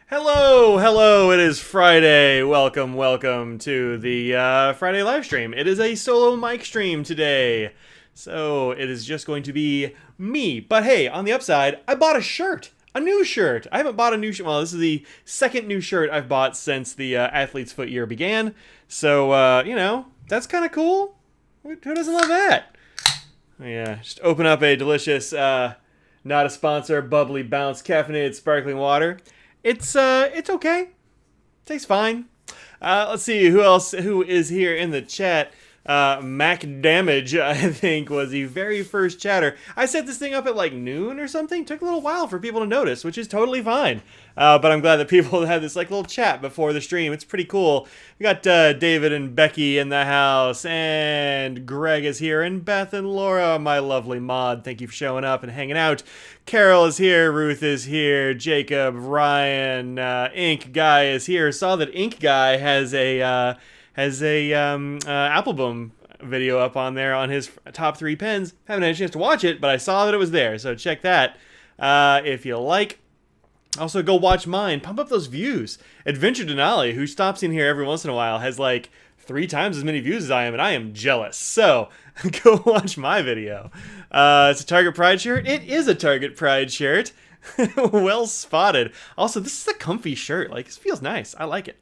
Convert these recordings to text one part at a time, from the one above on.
Hello, hello, it is Friday. Welcome to the Friday live stream. It is a solo mic stream today. So it is just going to be me. But hey, on the upside, I bought a shirt. A new shirt. I haven't bought a new shirt. Well, this is the second new shirt I've bought since the Athlete's Foot year began. So, that's kind of cool. Who doesn't love that? Yeah, just open up a delicious, not a sponsor, bubbly bounce caffeinated sparkling water. It's okay. Tastes fine. Let's see who is here in the chat. Mac Damage, I think, was the very first chatter. I set this thing up at like noon or something. Took a little while for people to notice, which is totally fine. But I'm glad that people had this like little chat before the stream. It's pretty cool. We got David and Becky in the house, and Greg is here, and Beth and Laura, my lovely mod. Thank you for showing up and hanging out. Carol is here, Ruth is here, Jacob, Ryan, Ink Guy is here. Saw that Ink Guy has a Appleboom video up on there on his top 3 pens. Haven't had a chance to watch it, but I saw that it was there, so check that if you like. Also, go watch mine. Pump up those views. Adventure Denali, who stops in here every once in a while, has like 3 times as many views as I am, and I am jealous. So, go watch my video. It's a Target Pride shirt. It is a Target Pride shirt. Well spotted. Also, this is a comfy shirt. Like, this feels nice. I like it.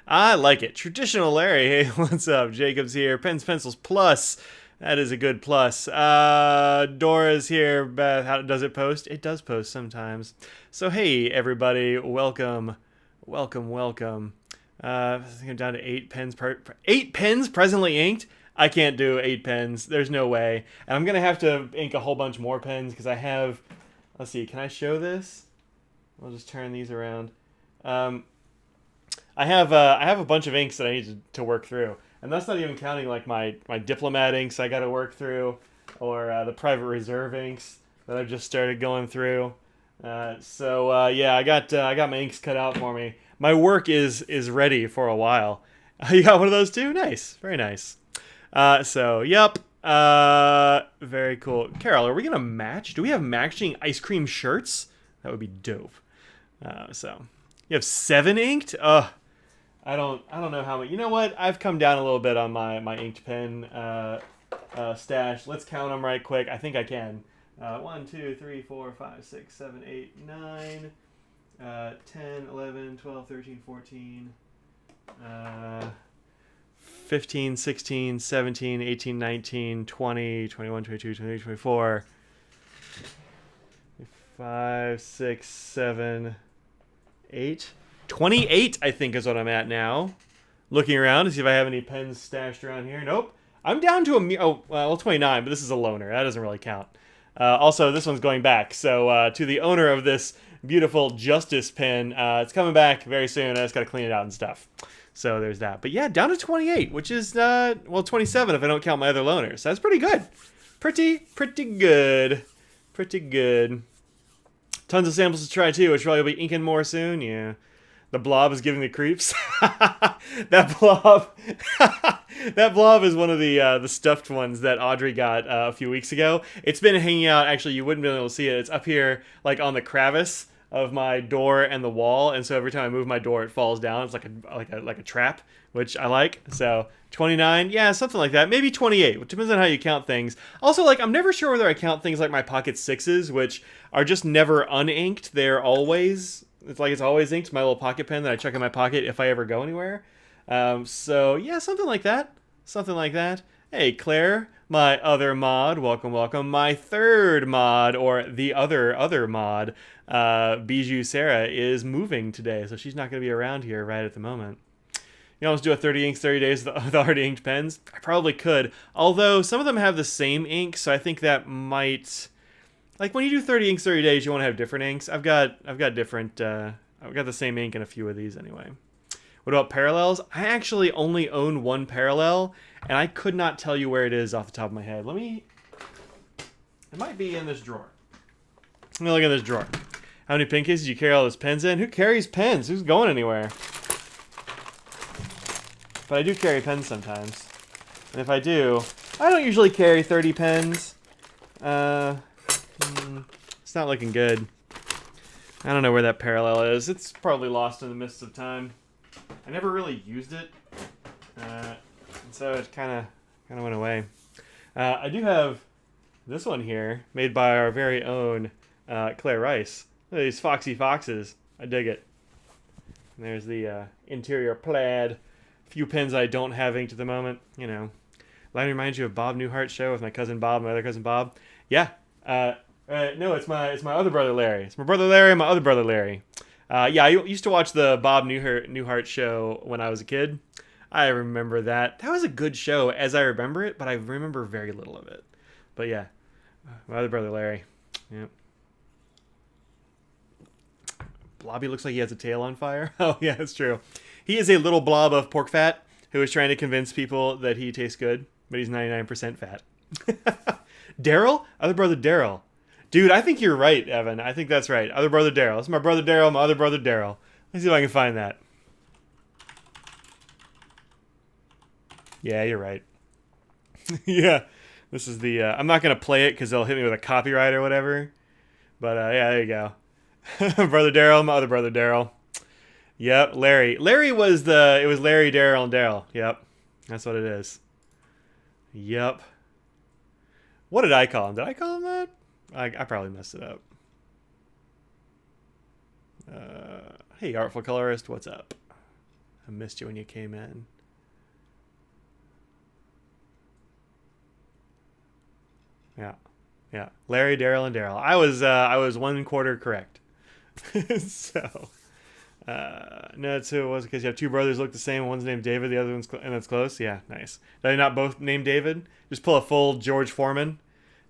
I like it. Traditional Larry. Hey, what's up? Jacob's here. Pens, Pencils Plus. That is a good plus. Dora's here. Beth, how does it post? It does post sometimes. So, hey, everybody. Welcome. I think I'm down to 8 pens. 8 pens presently inked? I can't do 8 pens. There's no way. And I'm going to have to ink a whole bunch more pens because I have... Let's see. Can I show this? I'll just turn these around. I have a bunch of inks that I need to work through, and that's not even counting like my diplomat inks I got to work through, or the private reserve inks that I've just started going through. Yeah, I got my inks cut out for me. My work is ready for a while. You got one of those too? Nice, very nice. Yep. Very cool. Carol, are we gonna match? Do we have matching ice cream shirts? That would be dope. You have 7 inked? I don't know how many. You know what? I've come down a little bit on my inked pen stash. Let's count them right quick. I think I can. 1, 2, 3, 4, 5, 6, 7, 8, 9, 10, 11, 12, 13, 14, 15, 16, 17, 18, 19, 20, 21, 22, 23, 24, 5, 6, 7, 8. 28, I think, is what I'm at now. Looking around to see if I have any pens stashed around here. Nope. I'm down to 29, but this is a loaner. That doesn't really count. Also, this one's going back. So, to the owner of this beautiful Justice pen, it's coming back very soon. I just got to clean it out and stuff. So, there's that. But yeah, down to 28, which is, 27 if I don't count my other loaners. So that's pretty good. Pretty good. Pretty good. Tons of samples to try, too, which probably will be inking more soon. Yeah. The blob is giving the creeps. That blob is one of the stuffed ones that Audrey got a few weeks ago. It's been hanging out. Actually, you wouldn't be able to see it. It's up here, like on the crevice of my door and the wall. And so every time I move my door, it falls down. It's like a trap, which I like. So 29, yeah, something like that. Maybe 28. It depends on how you count things. Also, like, I'm never sure whether I count things like my Pocket Sixes, which are just never uninked. They're always. It's always inked, my little pocket pen that I chuck in my pocket if I ever go anywhere. So, yeah, something like that. Hey, Claire, my other mod, welcome. My third mod, or the other mod, Bijou Sarah, is moving today, so she's not going to be around here right at the moment. You know, let's do a 30 inks, 30 days of the already inked pens. I probably could, although some of them have the same ink, so I think that might... Like, when you do 30 inks, 30 days, you want to have different inks. I've got different, I've got the same ink in a few of these anyway. What about parallels? I actually only own one parallel, and I could not tell you where it is off the top of my head. It might be in this drawer. Let me look in this drawer. How many pen cases do you carry all those pens in? Who carries pens? Who's going anywhere? But I do carry pens sometimes. And if I do, I don't usually carry 30 pens. It's not looking good. I don't know where that parallel is. It's probably lost in the mists of time. I never really used it, and so it kind of went away. I do have this one here, made by our very own Claire Rice. Look at these foxy foxes. I dig it. And there's the interior plaid. A few pins I don't have inked at the moment. You know, line reminds you of Bob Newhart's show with my cousin Bob, my other cousin Bob. Yeah. No, it's my other brother Larry. It's my brother Larry and my other brother Larry. Yeah, I used to watch the Bob Newhart show when I was a kid. I remember that. That was a good show as I remember it, but I remember very little of it. But yeah, my other brother Larry. Yep. Blobby looks like he has a tail on fire. Oh yeah, that's true. He is a little blob of pork fat who is trying to convince people that he tastes good, but he's 99% fat. Daryl? Other brother Daryl. Dude, I think you're right, Evan. I think that's right. Other brother Daryl. It's my brother Daryl, my other brother Daryl. Let's see if I can find that. Yeah, you're right. Yeah. This is the... I'm not going to play it because they'll hit me with a copyright or whatever. But, yeah, there you go. Brother Daryl, my other brother Daryl. Yep, Larry. Larry was the... It was Larry, Daryl, and Daryl. Yep. That's what it is. Yep. What did I call him? Did I call him that? I probably messed it up. Hey, Artful Colorist, what's up? I missed you when you came in. Yeah. Yeah. Larry, Daryl, and Daryl. I was 1/4 correct. So... no, that's who it was, because you have two brothers look the same. One's named David, the other one's and that's close. Yeah, nice. Are they not both named David? Just pull a full George Foreman.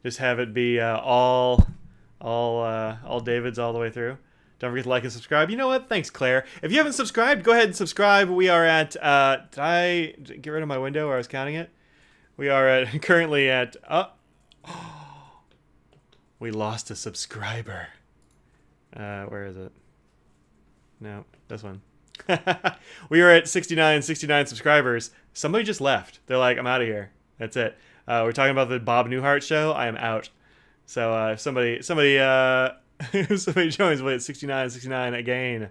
Just have it be all Davids all the way through. Don't forget to like and subscribe. You know what? Thanks, Claire. If you haven't subscribed, go ahead and subscribe. We are at did I get rid of my window where I was counting it? We are at currently at we lost a subscriber. Where is it? No, this one. We are at 69 subscribers. Somebody just left. They're like, I'm out of here. That's it. We're talking about the Bob Newhart show. I am out. So if somebody joins, we'll hit 69 again.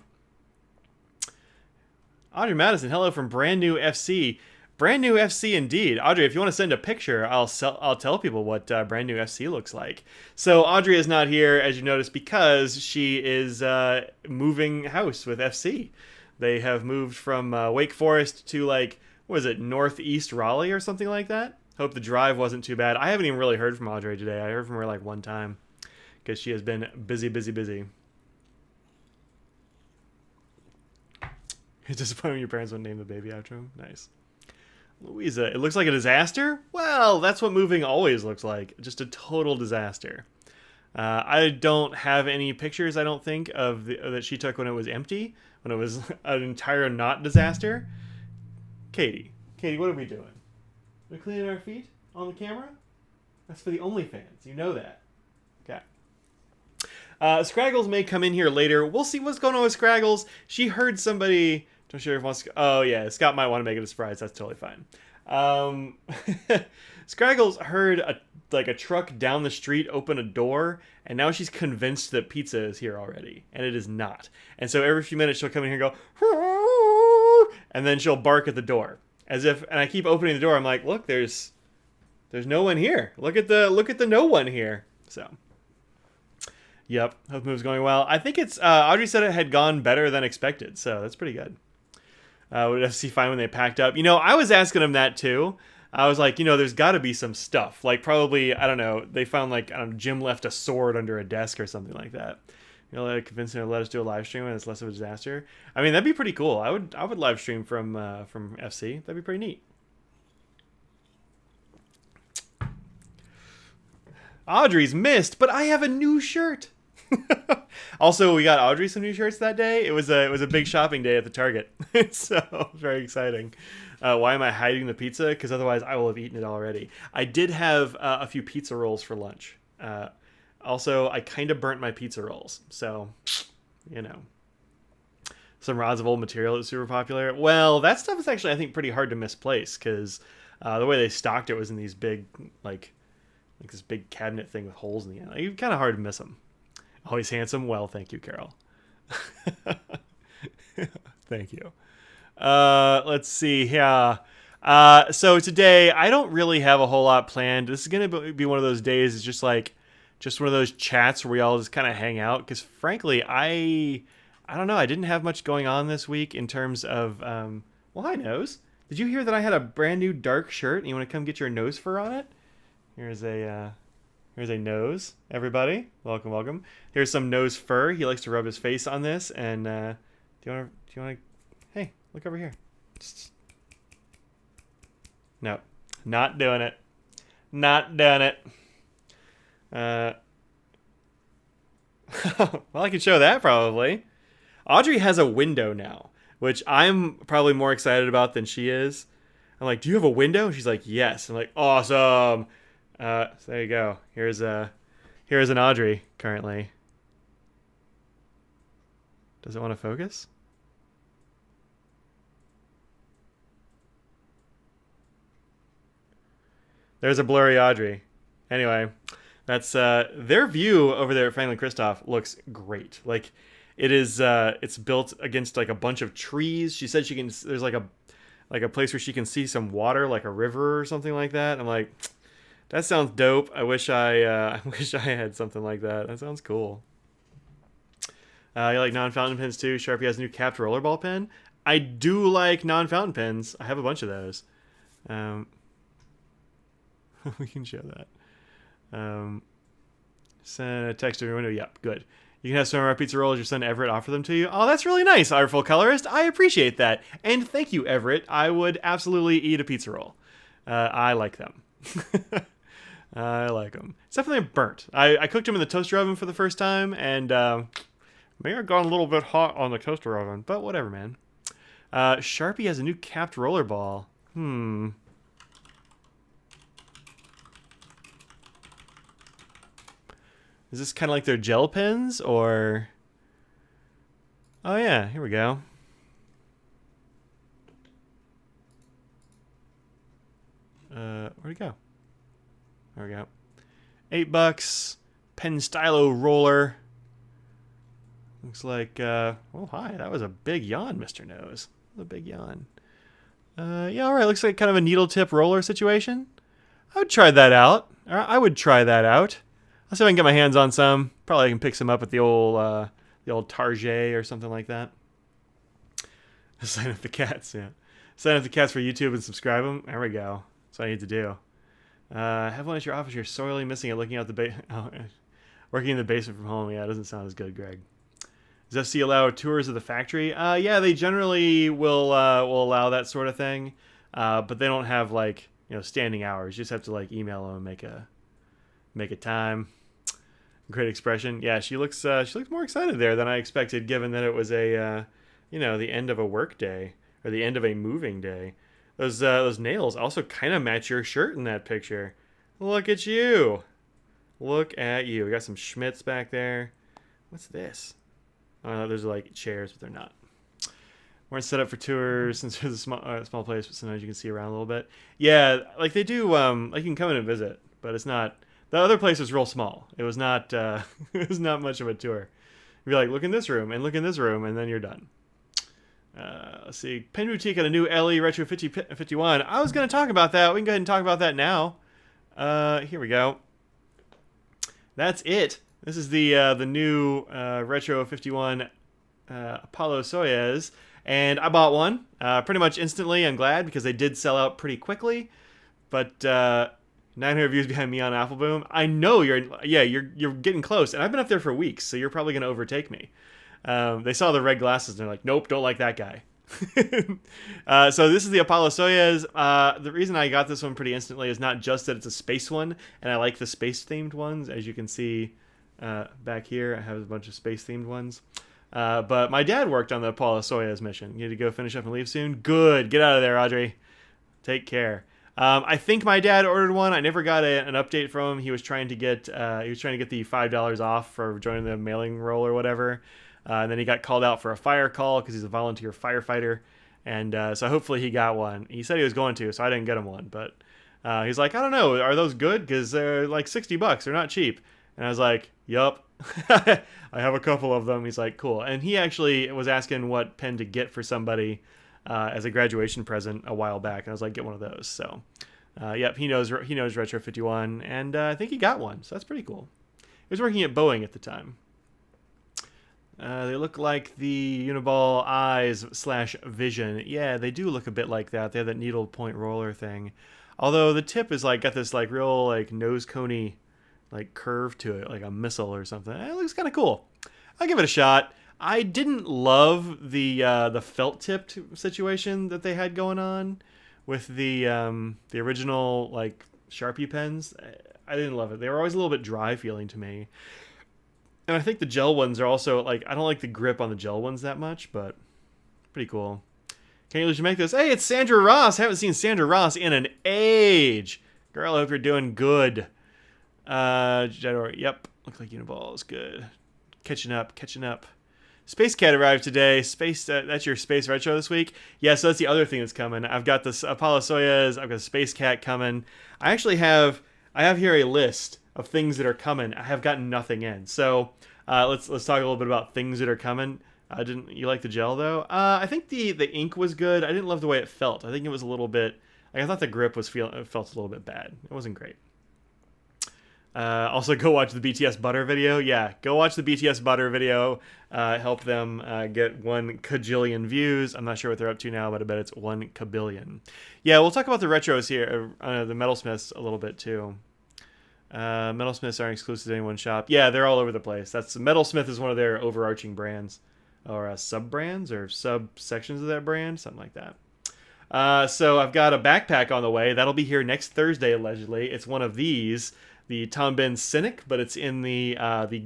Audrey Madison, hello from Brand New FC. Brand New FC indeed. Audrey, if you want to send a picture, I'll tell people what Brand New FC looks like. So Audrey is not here, as you noticed, because she is moving house with FC. They have moved from Wake Forest to, like, what was it, northeast Raleigh or something like that? Hope the drive wasn't too bad. I haven't even really heard from Audrey today. I heard from her like one time because she has been busy. It's disappointing your parents wouldn't name the baby after him. Nice. Louisa, it looks like a disaster? Well, that's what moving always looks like. Just a total disaster. I don't have any pictures, I don't think, that she took when it was empty, when it was an entire not disaster. Katie, what are we doing? We're cleaning our feet on the camera? That's for the OnlyFans. You know that. Okay. Scraggles may come in here later. We'll see what's going on with Scraggles. She heard somebody... Don't sure if wants to... Oh, yeah. Scott might want to make it a surprise. That's totally fine. Scraggles heard a truck down the street open a door, and now she's convinced that pizza is here already, and it is not. And so every few minutes she'll come in here and go... And then she'll bark at the door. As if... And I keep opening the door. I'm like, look, there's no one here. Look at the no one here. So... Yep. Hope the move's going well. I think it's... Audrey said it had gone better than expected, so that's pretty good. Would FC fine when they packed up? You know, I was asking them that too. I was like, there's got to be some stuff. Like probably, I don't know, they found like, Jim left a sword under a desk or something like that. Like convincing her to let us do a live stream and it's less of a disaster. I mean, that'd be pretty cool. I would live stream from FC. That'd be pretty neat. Audrey's missed, but I have a new shirt. Also, we got Audrey some new shirts that day. It was a big shopping day at the Target, so very exciting. Why am I hiding the pizza? Because otherwise I will have eaten it already. I did have a few pizza rolls for lunch. Also, I kind of burnt my pizza rolls, so some rods of old material that's super popular. Well, that stuff is actually I think pretty hard to misplace because the way they stocked it was in these big like this big cabinet thing with holes in the end. Like, kind of hard to miss them. Always handsome. Well, thank you, Carol. Thank you. Let's see. Yeah. So today I don't really have a whole lot planned. This is gonna be one of those days. It's just one of those chats where we all just kind of hang out. Because frankly, I don't know. I didn't have much going on this week in terms of. Well, hi nose. Did you hear that I had a brand new dark shirt and you want to come get your nose fur on it? Here's a nose. Everybody, welcome, welcome. Here's some nose fur. He likes to rub his face on this. And do you want to? Hey, look over here. No, not doing it. Not doing it. Well, I can show that probably. Audrey has a window now, which I'm probably more excited about than she is. I'm like, do you have a window? She's like, yes. I'm like, awesome. So there you go. Here's an Audrey currently. Does it want to focus? There's a blurry Audrey. Anyway, that's their view over there at Franklin Christoph looks great. Like it is it's built against like a bunch of trees. She said there's like a place where she can see some water, like a river or something like that. I'm like, that sounds dope. I wish I had something like that. That sounds cool. You like non-fountain pens too? Sharpie has a new capped rollerball pen. I do like non-fountain pens. I have a bunch of those. We can show that. Send a text to your window. Yep, good. You can have some of our pizza rolls your son Everett offer them to you. Oh, that's really nice, Artful Colorist. I appreciate that. And thank you, Everett. I would absolutely eat a pizza roll. I like them. I like them. It's definitely burnt. I cooked them in the toaster oven for the first time, and may have gone a little bit hot on the toaster oven, but whatever, man. Sharpie has a new capped rollerball. Is this kind of like their gel pens, or... Oh yeah, here we go. Where'd it go? There we go. $8. Pen Stylo roller. Looks like, oh hi, that was a big yawn, Mr. Nose. A big yawn. Yeah, alright, looks like kind of a needle tip roller situation. I would try that out. I'll see if I can get my hands on some. Probably I can pick some up at the old Target or something like that. Sign up the cats, yeah. Sign up the cats for YouTube and subscribe them. There we go. That's what I need to do. Have one at your office. You're sorely missing it. Looking out the working in the basement from home. Yeah, it doesn't sound as good, Greg. Does FC allow tours of the factory? Yeah, they generally will allow that sort of thing, but they don't have like standing hours. You just have to like email them and make a time. Great expression. Yeah, she looks more excited there than I expected, given that it was a the end of a work day or the end of a moving day. Those nails also kind of match your shirt in that picture. Look at you. Look at you. We got some Schmitz back there. What's this? Oh, those are like chairs, but they're not. Weren't set up for tours since it's a small place, but sometimes you can see around a little bit. Yeah, like they do. Like you can come in and visit, but it's not. The other place was real small. It was not. It was not much of a tour. You'd be like, look in this room and look in this room, and then you're done. Let's see. Pen Boutique got a new LE Retro 51. I was going to talk about that. We can go ahead and talk about that now. Here we go. That's it. This is the new Retro 51 Apollo Soyuz, and I bought one pretty much instantly. I'm glad because they did sell out pretty quickly. But 900 views behind me on Apple Boom. I know you're getting close, and I've been up there for weeks, so you're probably going to overtake me. They saw the red glasses and they're like, nope, don't like that guy. So this is the Apollo Soyuz. The reason I got this one pretty instantly is not just that it's a space one, and I like the space themed ones. As you can see back here, I have a bunch of space themed ones. But my dad worked on the Apollo Soyuz mission. You need to go finish up and leave soon. Good. Get out of there, Audrey. Take care. I think my dad ordered one. I never got an update from him. He was trying to get the $5 off for joining the mailing roll or whatever. And then he got called out for a fire call because he's a volunteer firefighter. And so hopefully he got one. He said he was going to, so I didn't get him one. But he's like, I don't know, are those good? Because they're like $60. They're not cheap. And I was like, yup, I have a couple of them. He's like, cool. And he actually was asking what pen to get for somebody as a graduation present a while back, and I was like, get one of those. So, yep, he knows Retro 51, and I think he got one, so that's pretty cool. He was working at Boeing at the time. They look like the Uniball eyes / vision. Yeah, they do look a bit like that. They have that needle point roller thing. Although the tip is like got this like real like nose coney like curve to it, like a missile or something. It looks kind of cool. I'll give it a shot. I didn't love the felt tipped situation that they had going on with the original like Sharpie pens. I didn't love it. They were always a little bit dry feeling to me. And I think the gel ones are also, like, I don't like the grip on the gel ones that much, but pretty cool. Can't you make this? Hey, it's Sandra Ross. Haven't seen Sandra Ross in an age. Girl, I hope you're doing good. Yep. Looks like Uniball is good. Catching up. Space Cat arrived today. That's your Space Retro this week? Yeah, so that's the other thing that's coming. I've got this Apollo Soyuz. I've got Space Cat coming. I have here a list of things that are coming. I have gotten nothing in. So let's talk a little bit about things that are coming. Didn't you like the gel though? I think the ink was good. I didn't love the way it felt. I think it was a little bit. Like, I thought the grip felt a little bit bad. It wasn't great. Also, go watch the BTS Butter video. Yeah, go watch the BTS Butter video. Help them get 1 kajillion views. I'm not sure what they're up to now, but I bet it's 1 kabillion. Yeah, we'll talk about the retros here, the Metalsmiths a little bit too. Metalsmiths aren't exclusive to any one shop. Yeah, they're all over the place. Metalsmith is one of their overarching brands, or sub-brands, or sub-sections of that brand, something like that. So I've got a backpack on the way. That'll be here next Thursday, allegedly. It's one of these, the Tom Benz Cynic, but it's in the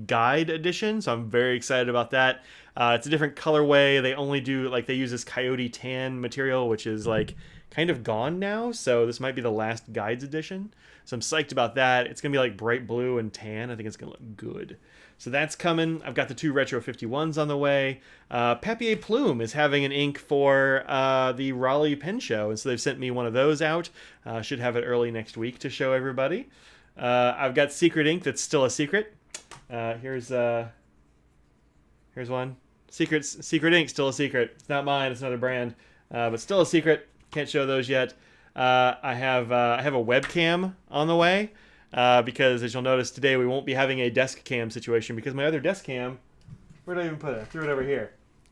guide edition, so I'm very excited about that. It's a different colorway. They only do, like, they use this coyote tan material, which is, like, kind of gone now, so this might be the last guides edition. So I'm psyched about that. It's going to be like bright blue and tan. I think it's going to look good. So that's coming. I've got the 2 Retro 51s on the way. Papier Plume is having an ink for the Raleigh Pen Show, and so they've sent me one of those out. Should have it early next week to show everybody. I've got Secret Ink that's still a secret. Here's one. Secret Ink, still a secret. It's not mine. It's another brand, but still a secret. Can't show those yet. I have a webcam on the way because, as you'll notice today, we won't be having a desk cam situation because my other desk cam, where did I even put it? I threw it over here.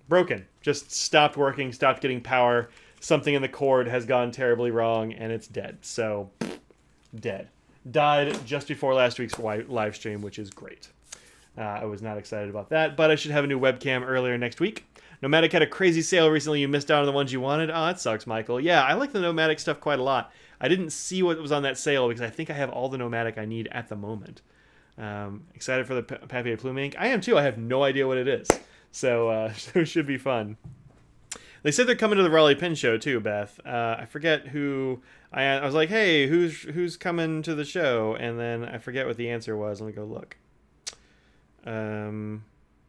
Broken. Just stopped working, stopped getting power. Something in the cord has gone terribly wrong, and it's dead. So, dead. Died just before last week's live stream, which is great. I was not excited about that, but I should have a new webcam earlier next week. Nomadic had a crazy sale recently. You missed out on the ones you wanted. Oh, that sucks, Michael. Yeah, I like the Nomadic stuff quite a lot. I didn't see what was on that sale because I think I have all the Nomadic I need at the moment. Excited for the Papier Plume ink. I am too. I have no idea what it is. So it should be fun. They said they're coming to the Raleigh Pen Show too, Beth. I forget who. I was like, hey, who's coming to the show? And then I forget what the answer was. Let me go look.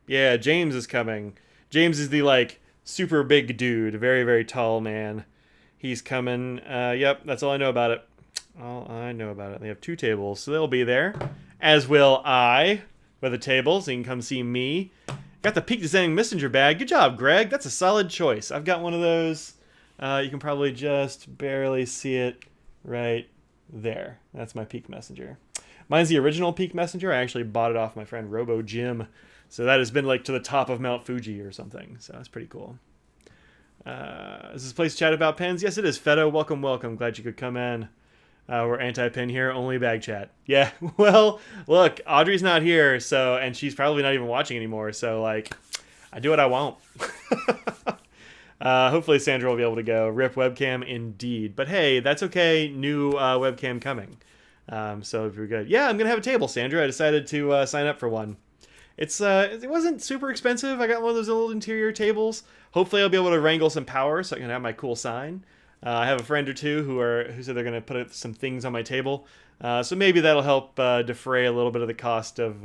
Yeah, James is coming. James is the, like, super big dude, very, very tall man. He's coming. Yep, that's all I know about it. All I know about it. They have 2 tables, so they'll be there. As will I, with a table, so you can come see me. Got the Peak Designing Messenger bag. Good job, Greg. That's a solid choice. I've got one of those. You can probably just barely see it right there. That's my Peak Messenger. Mine's the original Peak Messenger. I actually bought it off my friend Robo Jim. So that has been like to the top of Mount Fuji or something. So that's pretty cool. Is this place to chat about pens? Yes, it is. Fedo, welcome, welcome. Glad you could come in. We're anti-pen here, only bag chat. Yeah, well, look, Audrey's not here, so, and she's probably not even watching anymore. So, like, I do what I want. Hopefully Sandra will be able to go. Rip webcam, indeed. But hey, that's okay. New webcam coming. So if you're good. Yeah, I'm going to have a table, Sandra. I decided to sign up for one. It wasn't super expensive. I got one of those little interior tables. Hopefully I'll be able to wrangle some power so I can have my cool sign. I have a friend or two who said they're going to put some things on my table. So maybe that'll help defray a little bit of the cost of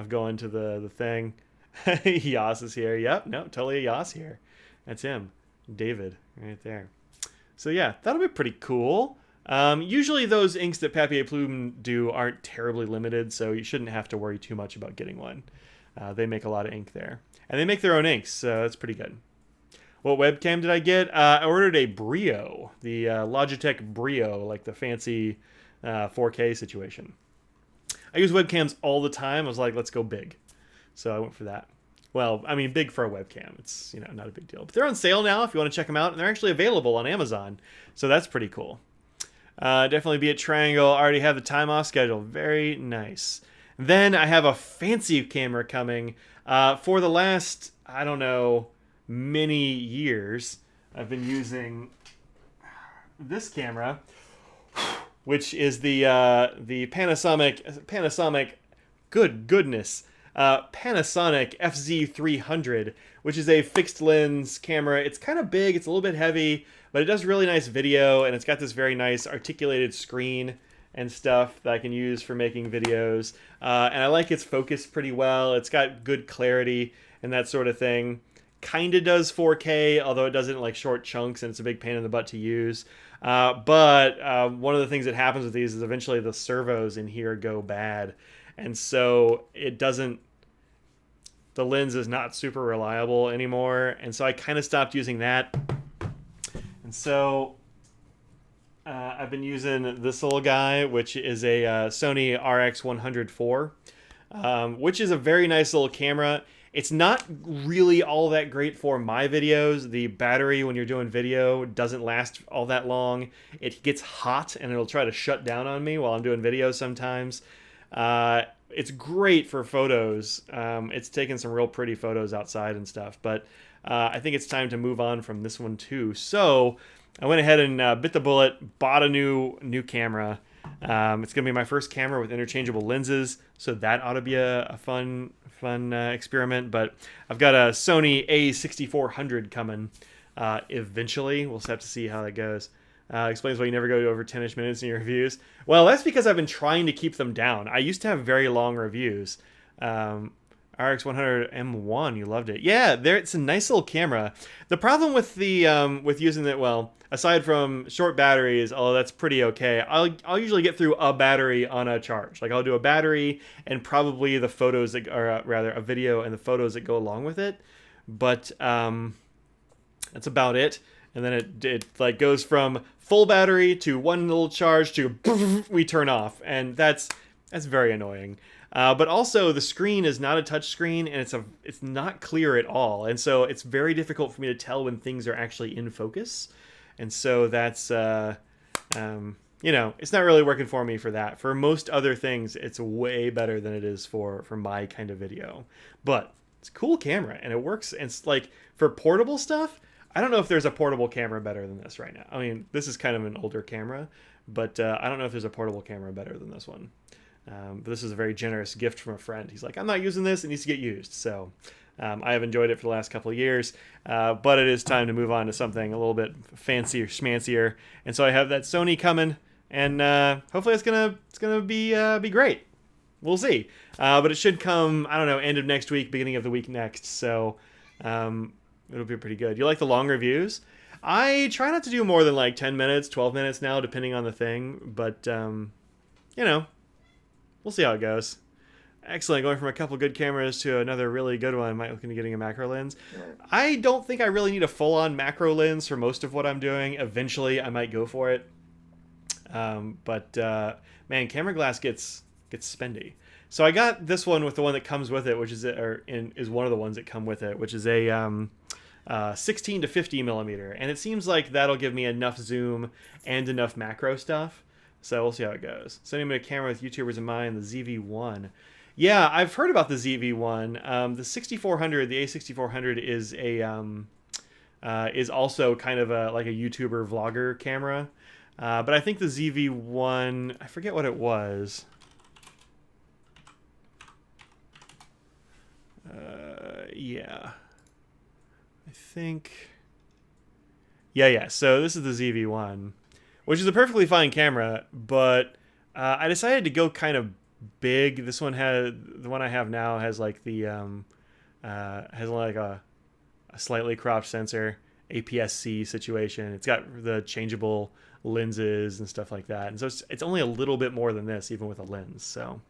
going to the thing. Yas is here. Yep, no, totally a Yas here. That's him. David, right there. So yeah, that'll be pretty cool. Usually those inks that Papier Plume do aren't terribly limited, so you shouldn't have to worry too much about getting one. They make a lot of ink there. And they make their own inks, so that's pretty good. What webcam did I get? I ordered a Brio, the Logitech Brio, like the fancy 4K situation. I use webcams all the time. I was like, let's go big. So I went for that. Well, I mean, big for a webcam. It's, not a big deal. But they're on sale now if you want to check them out. And they're actually available on Amazon. So that's pretty cool. Definitely be at Triangle. I already have the time off schedule. Very nice. Then I have a fancy camera coming. For the last, I don't know, many years, I've been using this camera, which is the Panasonic, Panasonic FZ300, which is a fixed lens camera. It's kind of big, it's a little bit heavy, but it does really nice video, and it's got this very nice articulated screen and stuff that I can use for making videos. And I like its focus pretty well. It's got good clarity and that sort of thing. Kinda does 4K, although it does it in like short chunks, and it's a big pain in the butt to use. But one of the things that happens with these is eventually the servos in here go bad, and so the lens is not super reliable anymore, and so I kind of stopped using that. And so I've been using this little guy, which is a Sony RX104, which is a very nice little camera. It's not really all that great for my videos. The battery, when you're doing video, doesn't last all that long. It gets hot, and it'll try to shut down on me while I'm doing videos sometimes. It's great for photos. It's taken some real pretty photos outside and stuff, but I think it's time to move on from this one too. So I went ahead and bit the bullet, bought a new camera. It's going to be my first camera with interchangeable lenses, so that ought to be a fun experiment. But I've got a Sony A6400 coming eventually. We'll just have to see how that goes. Explains why you never go over 10-ish minutes in your reviews. Well, that's because I've been trying to keep them down. I used to have very long reviews. RX100 M1, you loved it. Yeah, it's a nice little camera. The problem with with using it, well, aside from short batteries, although that's pretty okay, I'll usually get through a battery on a charge. Like I'll do a battery and probably the photos that, or rather a video and the photos that go along with it. But that's about it. And then it like goes from full battery to one little charge to we turn off, and that's very annoying. But also the screen is not a touch screen, and it's not clear at all, and so it's very difficult for me to tell when things are actually in focus, and so that's it's not really working for me for that. For most other things, it's way better than it is for my kind of video. But it's a cool camera, and it works. And it's like for portable stuff, I don't know if there's a portable camera better than this right now. I mean, this is kind of an older camera, but I don't know if there's a portable camera better than this one. But this is a very generous gift from a friend. He's like, I'm not using this, it needs to get used. So I have enjoyed it for the last couple of years, but it is time to move on to something a little bit fancier, schmancier. And so I have that Sony coming, and hopefully it's gonna be great. We'll see. But it should come, I don't know, end of next week, beginning of the week next. So it'll be pretty good. You like the long reviews? I try not to do more than like 10 minutes, 12 minutes now, depending on the thing. But, we'll see how it goes. Excellent. Going from a couple good cameras to another really good one. Might looking at getting a macro lens. I don't think I really need a full-on macro lens for most of what I'm doing. Eventually, I might go for it. But man, camera glass gets spendy. So I got this one with the one that comes with it, which is one of the ones that come with it, which is a 16 to 50 millimeter, and it seems like that'll give me enough zoom and enough macro stuff. So we'll see how it goes. Sending me a camera with YouTubers in mind, the ZV-1. Yeah, I've heard about the ZV-1. The 6400, the A6400 is also kind of like a YouTuber vlogger camera. But I think the ZV-1, I forget what it was. Yeah. I think... Yeah. So this is the ZV-1, which is a perfectly fine camera, but I decided to go kind of big. This one the one I have now has like the has like a slightly cropped sensor, APS-C situation. It's got the changeable lenses and stuff like that. And so it's only a little bit more than this, even with a lens. So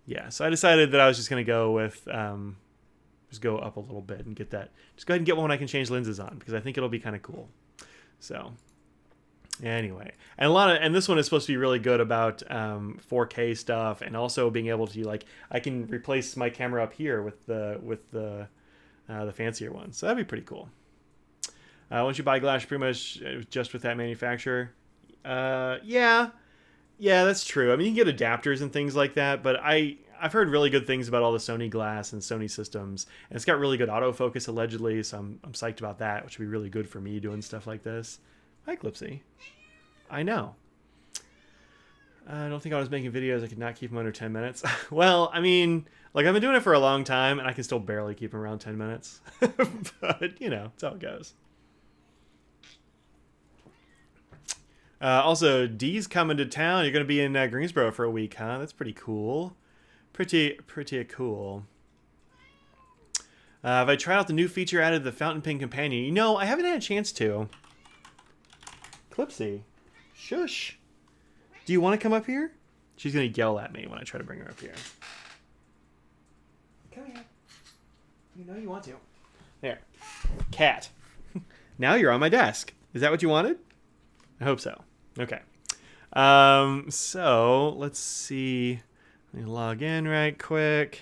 yeah, so I decided that I was just going to go with, just go up a little bit and get that. Just go ahead and get one I can change lenses on, because I think it'll be kind of cool. So anyway, and this one is supposed to be really good about 4K stuff, and also being able to, like, I can replace my camera up here with the fancier one. So that'd be pretty cool. Once you buy glass, pretty much just with that manufacturer. Yeah, that's true. I mean, you can get adapters and things like that, but I've heard really good things about all the Sony glass and Sony systems, and it's got really good autofocus allegedly, so I'm psyched about that, which would be really good for me doing stuff like this. Hi, Clipsy. I know. I don't think I was making videos I could not keep them under 10 minutes. Well, I mean, like, I've been doing it for a long time, and I can still barely keep them around 10 minutes. But, you know, that's how it goes. Also, Dee's coming to town. You're going to be in Greensboro for a week, huh? That's pretty cool. Pretty cool. Have I tried out the new feature added to the fountain pen companion? You know, I haven't had a chance to. Clipsy. Shush. Do you want to come up here? She's going to yell at me when I try to bring her up here. Come here. You know you want to. There. Cat. Now you're on my desk. Is that what you wanted? I hope so. Okay. So let's see. Let me log in right quick.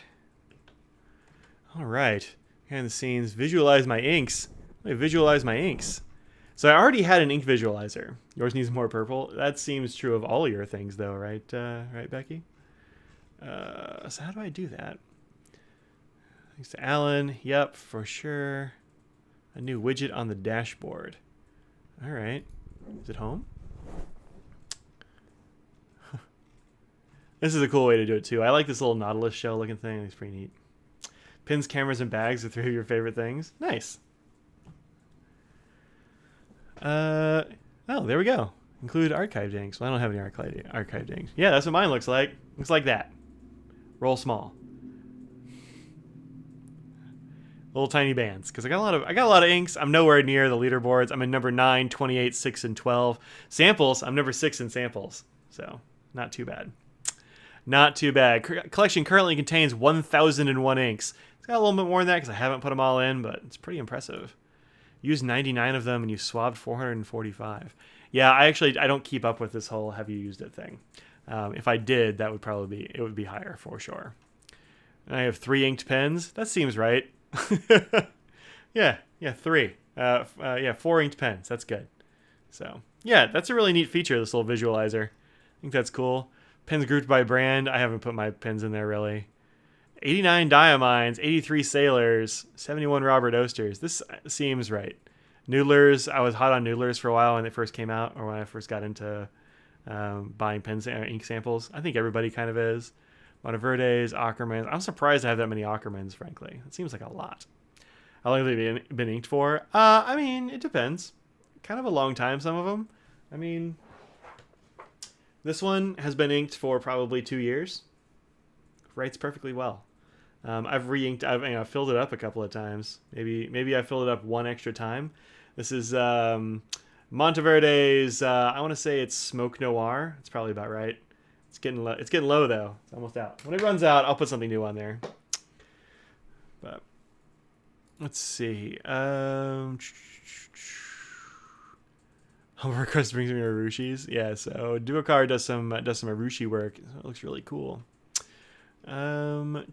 All right. Behind the scenes, visualize my inks. Let me visualize my inks. So I already had an ink visualizer. Yours needs more purple. That seems true of all your things, though, right? Right, Becky? So how do I do that? Thanks to Alan. Yep, for sure. A new widget on the dashboard. All right. Is it home? This is a cool way to do it, too. I like this little Nautilus shell looking thing. It's pretty neat. Pins, cameras, and bags are 3 of your favorite things. Nice. Oh, there we go. Include archived inks. Well, I don't have any archived inks. Yeah, that's what mine looks like. Looks like that. Roll small. Little tiny bands, because I got a lot of inks. I'm nowhere near the leaderboards. I'm in number 9, 28, 6, and 12. Samples, I'm number 6 in samples. So, not too bad. Not too bad. Collection currently contains 1,001 inks. It's got a little bit more than that because I haven't put them all in, but it's pretty impressive. Used 99 of them and you swabbed 445. Yeah, I don't keep up with this whole have you used it thing. If I did, that would probably it would be higher for sure. And I have 3 inked pens. That seems right. yeah, 3. 4 inked pens. That's good. So, yeah, that's a really neat feature, this little visualizer. I think that's cool. Pens grouped by brand. I haven't put my pens in there, really. 89 Diamines, 83 Sailors, 71 Robert Oasters. This seems right. Noodlers. I was hot on Noodlers for a while when they first came out, or when I first got into buying pens, ink samples. I think everybody kind of is. Monteverdes, Ackermans. I'm surprised I have that many Ackermans, frankly. It seems like a lot. How long have they been inked for? I mean, it depends. Kind of a long time, some of them. I mean, this one has been inked for probably 2 years. Writes perfectly well. I've re-inked. I've filled it up a couple of times. Maybe I filled it up one extra time. This is Monteverde's. I want to say it's Smoke Noir. It's probably about right. It's getting low. It's getting low though. It's almost out. When it runs out, I'll put something new on there. But let's see. Homework brings me Arushi's. Yeah, so Duocar does some Arushi work. It looks really cool. Hi.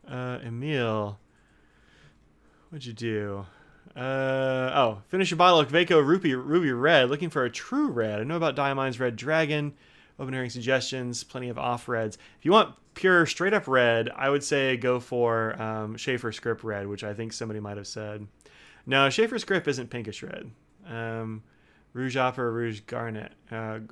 Emil. What'd you do? Finish your bottle of Vaco Ruby Red. Looking for a true red. I know about Diamine's Red Dragon. Open hearing suggestions. Plenty of off reds. If you want pure straight up red, I would say go for Schaefer Script Red, which I think somebody might have said. No, Schaefer Script isn't pinkish red. Rouge Opera, Rouge Garnet. It's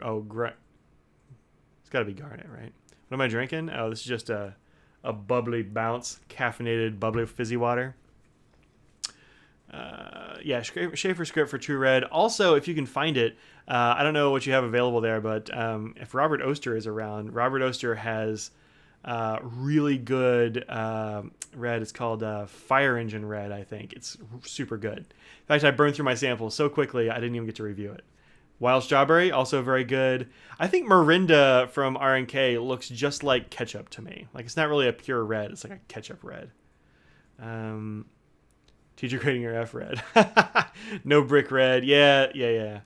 got to be Garnet, right? What am I drinking? Oh, this is just a bubbly bounce, caffeinated, bubbly fizzy water. Schaefer Script for True Red. Also, if you can find it, I don't know what you have available there, but if Robert Oster is around, Robert Oster has Really good red. It's called Fire Engine Red, I think. It's super good. In fact, I burned through my sample so quickly I didn't even get to review it. Wild Strawberry, also very good. I think Mirinda from R&K looks just like ketchup to me. Like, it's not really a pure red. It's like a ketchup red. Teacher grading your F red. No brick red. Yeah.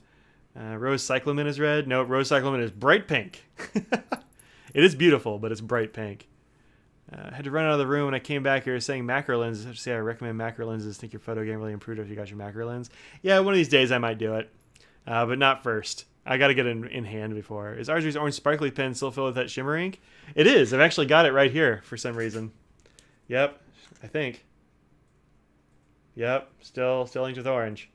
Rose Cyclamen is red. No, Rose Cyclamen is bright pink. It is beautiful, but it's bright pink. Had to run out of the room when I came back here saying macro lenses. I have to say I recommend macro lenses. Think your photo game really improved if you got your macro lens. Yeah, one of these days I might do it. But not first. I got to get it in hand before. Is Audrey's orange sparkly pen still filled with that shimmer ink? It is. I've actually got it right here for some reason. Yep, I think. Yep, still inked with orange.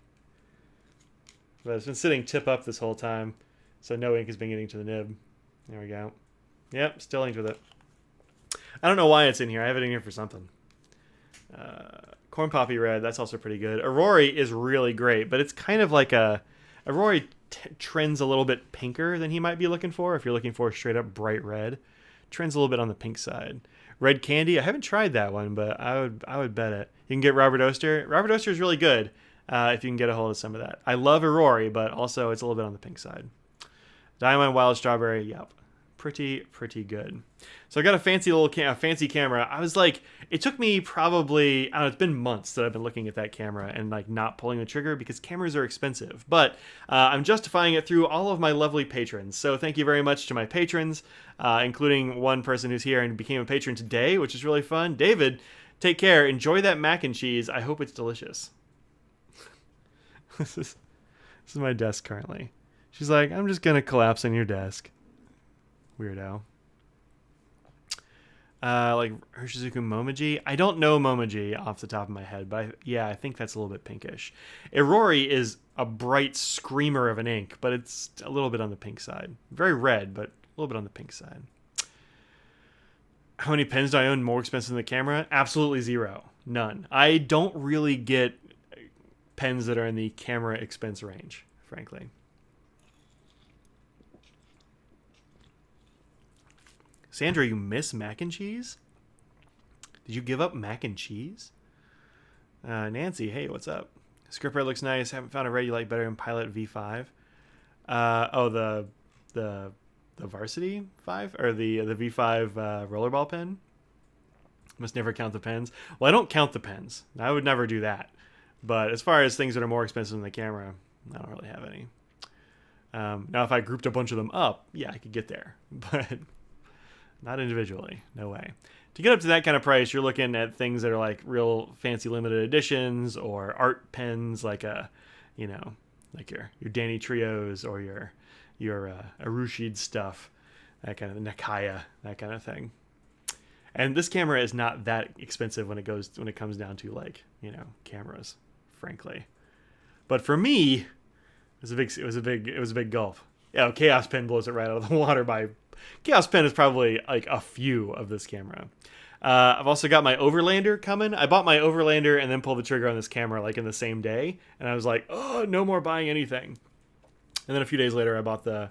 But it's been sitting tip up this whole time, so no ink has been getting to the nib. There we go. Yep, still inked with it. I don't know why it's in here. I have it in here for something. Corn Poppy Red, that's also pretty good. Aurora is really great, but it's kind of like a... Aurora trends a little bit pinker than he might be looking for if you're looking for straight up bright red. Trends a little bit on the pink side. Red Candy, I haven't tried that one, but I would bet it. You can get Robert Oster. Robert Oster is really good if you can get a hold of some of that. I love Aurora, but also it's a little bit on the pink side. Diamond Wild Strawberry, yep. Pretty good. So I got a fancy little fancy camera. I was like, it took me probably, I don't know, it's been months that I've been looking at that camera and like not pulling the trigger because cameras are expensive. But I'm justifying it through all of my lovely patrons. So thank you very much to my patrons, including one person who's here and became a patron today, which is really fun. David, take care. Enjoy that mac and cheese. I hope it's delicious. This is my desk currently. She's like, I'm just going to collapse on your desk. Weirdo. Like Hirshizuku Momoji. I don't know Momoji off the top of my head, but I think that's a little bit pinkish. Irori is a bright screamer of an ink, but it's a little bit on the pink side. Very red, but a little bit on the pink side. How many pens do I own more expensive than the camera? Absolutely zero. None. I don't really get pens that are in the camera expense range, frankly. Sandra, you miss mac and cheese? Did you give up mac and cheese? Nancy, hey, what's up? Script red looks nice. Haven't found a red you like better than Pilot V5. The Varsity 5? Or the V5 rollerball pen? Must never count the pens. Well, I don't count the pens. I would never do that. But as far as things that are more expensive than the camera, I don't really have any. Now, if I grouped a bunch of them up, yeah, I could get there. But... not individually. No way. To get up to that kind of price, you're looking at things that are like real fancy limited editions or art pens, like like your Danny Trios or your Arushid stuff, that kind of Nakaya, that kind of thing. And this camera is not that expensive when it comes down to like, cameras, frankly. But for me, it was a big gulp. Yeah, Chaos Pen blows it right out of the water by... Chaos Pen is probably like a few of this camera. I've also got my Overlander coming. I bought my Overlander and then pulled the trigger on this camera like in the same day. And I was like, oh, no more buying anything. And then a few days later, I bought the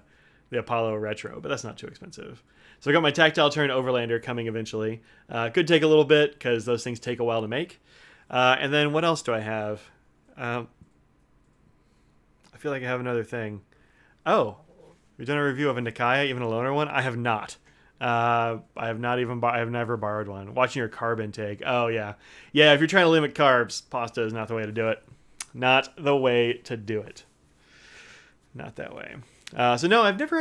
Apollo Retro, but that's not too expensive. So I got my Tactile Turn Overlander coming eventually. Could take a little bit because those things take a while to make. And then what else do I have? I feel like I have another thing. Oh, we've done a review of a Nakaya, even a loaner one. I have not. I have never borrowed one. Watching your carb intake. Oh yeah. If you're trying to limit carbs, pasta is not the way to do it. Not the way to do it. Not that way. So no, I've never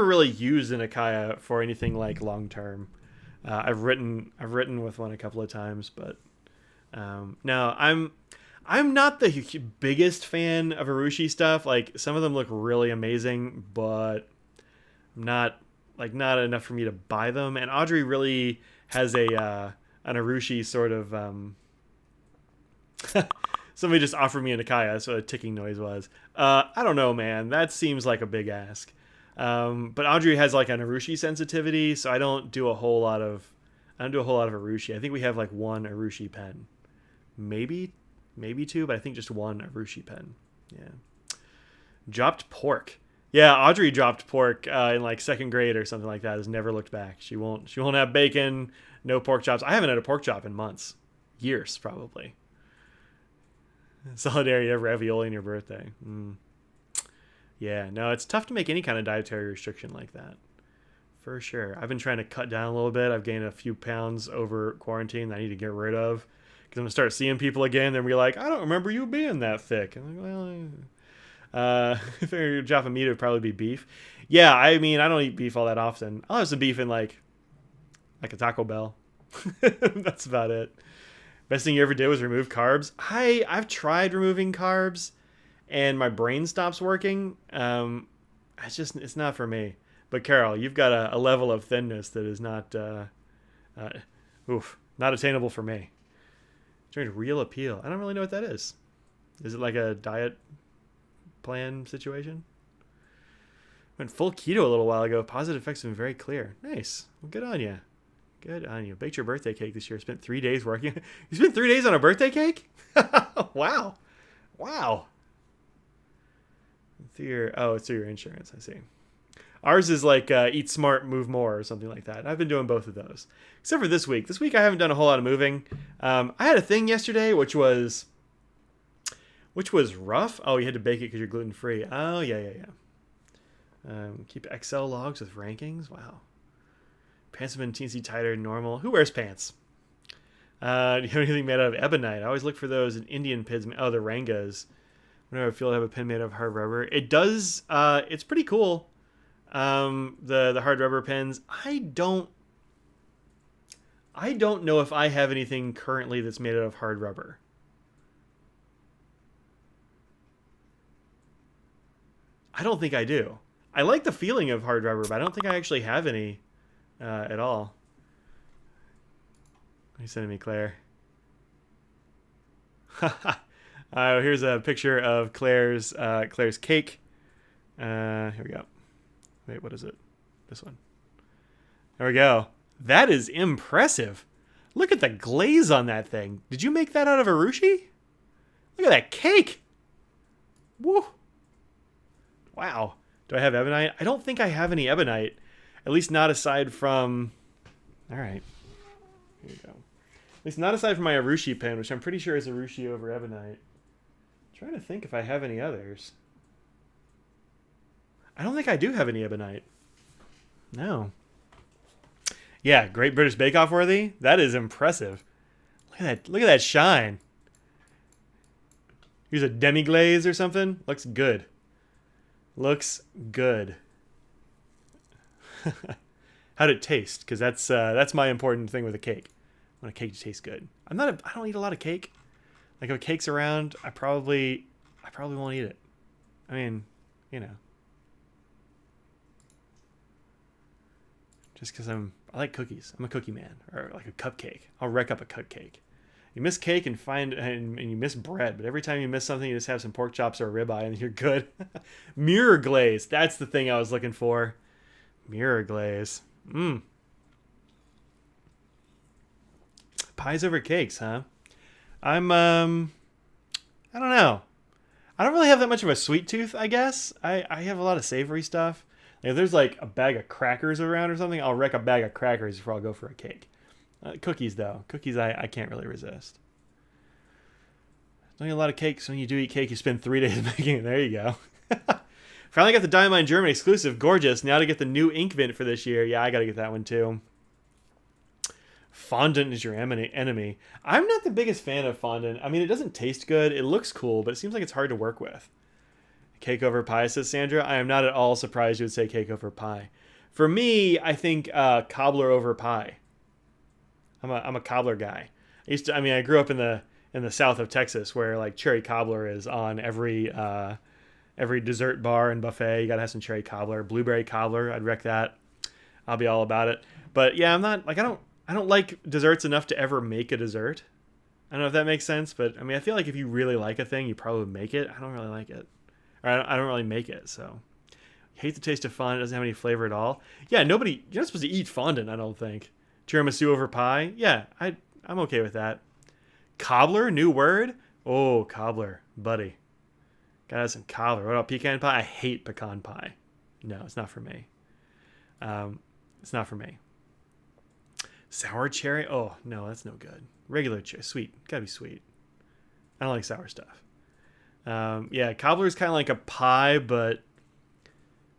really used a Nakaya for anything like long term. I've written with one a couple of times, but no, I'm not the biggest fan of Arushi stuff. Like, some of them look really amazing, but not enough for me to buy them. And Audrey really has an Arushi sort of... Somebody just offered me a Nakaya, that's what a ticking noise was. I don't know, man. That seems like a big ask. But Audrey has like an Arushi sensitivity, so I don't do a whole lot of Arushi. I think we have like one Arushi pen. Maybe two, but I think just one Arushi pen. Yeah. Dropped pork. Yeah, Audrey dropped pork in like second grade or something like that. Has never looked back. She won't. She won't have bacon. No pork chops. I haven't had a pork chop in months, years probably. Solidarity of ravioli on your birthday. Yeah, no, it's tough to make any kind of dietary restriction like that. For sure. I've been trying to cut down a little bit. I've gained a few pounds over quarantine that I need to get rid of. Because I'm going to start seeing people again. They're going to be like, I don't remember you being that thick. I'm like, if I drop a meat, it would probably be beef. Yeah, I mean, I don't eat beef all that often. I'll have some beef in like a Taco Bell. That's about it. Best thing you ever did was remove carbs. I've tried removing carbs, and my brain stops working. It's not for me. But Carol, you've got a level of thinness that is not not attainable for me. Trying to real appeal. I don't really know what that is. Is it like a diet plan situation? Went full keto a little while ago. Positive effects have been very clear. Nice. Well, good on you. Good on you. Baked your birthday cake this year. Spent 3 days working. You spent 3 days on a birthday cake? Wow. Wow. It's through your insurance. I see. Ours is like eat smart, move more, or something like that. I've been doing both of those, except for this week. This week I haven't done a whole lot of moving. I had a thing yesterday, which was rough. Oh, you had to bake it because you're gluten free. Oh yeah. Keep Excel logs with rankings. Wow. Pants have been teensy tighter than normal. Who wears pants? Do you have anything made out of Ebonite? I always look for those in Indian pins. Oh, the Rangas. Whenever I feel I have a pin made of hard rubber, it does. It's pretty cool. The hard rubber pens. I don't know if I have anything currently that's made out of hard rubber. I don't think I do. I like the feeling of hard rubber, but I don't think I actually have any at all. What are you sending me, Claire? Here's a picture of Claire's cake. Here we go. Wait, what is it? This one. There we go. That is impressive. Look at the glaze on that thing. Did you make that out of urushi? Look at that cake. Woo. Wow. Do I have ebonite? I don't think I have any ebonite. At least not aside from... All right. Here you go. At least not aside from my urushi pen, which I'm pretty sure is urushi over ebonite. I'm trying to think if I have any others. I don't think I do have any ebonite. No. Yeah, Great British Bake Off worthy. That is impressive. Look at that. Look at that shine. Use a demi glaze or something. Looks good. Looks good. How'd it taste? Because that's my important thing with a cake. I want a cake to taste good. I don't eat a lot of cake. Like if a cake's around, I probably won't eat it. I mean, you know. Just because I like cookies. I'm a cookie man. Or like a cupcake. I'll wreck up a cupcake. You miss cake and you miss bread, but every time you miss something, you just have some pork chops or a ribeye and you're good. Mirror glaze. That's the thing I was looking for. Mirror glaze. Pies over cakes, huh? I don't know. I don't really have that much of a sweet tooth, I guess. I have a lot of savory stuff. Like if there's like a bag of crackers around or something, I'll wreck a bag of crackers before I'll go for a cake. Cookies, though. Cookies, I can't really resist. Don't eat a lot of cake, so when you do eat cake, you spend 3 days making it. There you go. Finally got the Diamond German exclusive. Gorgeous. Now to get the new ink vint for this year. Yeah, I got to get that one, too. Fondant is your enemy. I'm not the biggest fan of fondant. I mean, it doesn't taste good. It looks cool, but it seems like it's hard to work with. Cake over pie, says Sandra. I am not at all surprised you would say cake over pie. For me, I think cobbler over pie. I'm a cobbler guy. I grew up in the south of Texas where like cherry cobbler is on every dessert bar and buffet. You gotta have some cherry cobbler, blueberry cobbler. I'd wreck that. I'll be all about it. But yeah, I'm not like I don't like desserts enough to ever make a dessert. I don't know if that makes sense, but I mean I feel like if you really like a thing, you probably make it. I don't really like it, or I don't really make it. So hate the taste of fondant. It doesn't have any flavor at all. Yeah, you're not supposed to eat fondant. I don't think. Tiramisu over pie? Yeah, I'm okay with that. Cobbler, new word? Oh, cobbler, buddy. Gotta have some cobbler. What about pecan pie? I hate pecan pie. No, it's not for me. It's not for me. Sour cherry? Oh, no, that's no good. Regular cherry. Sweet. Gotta be sweet. I don't like sour stuff. Yeah, cobbler is kind of like a pie, but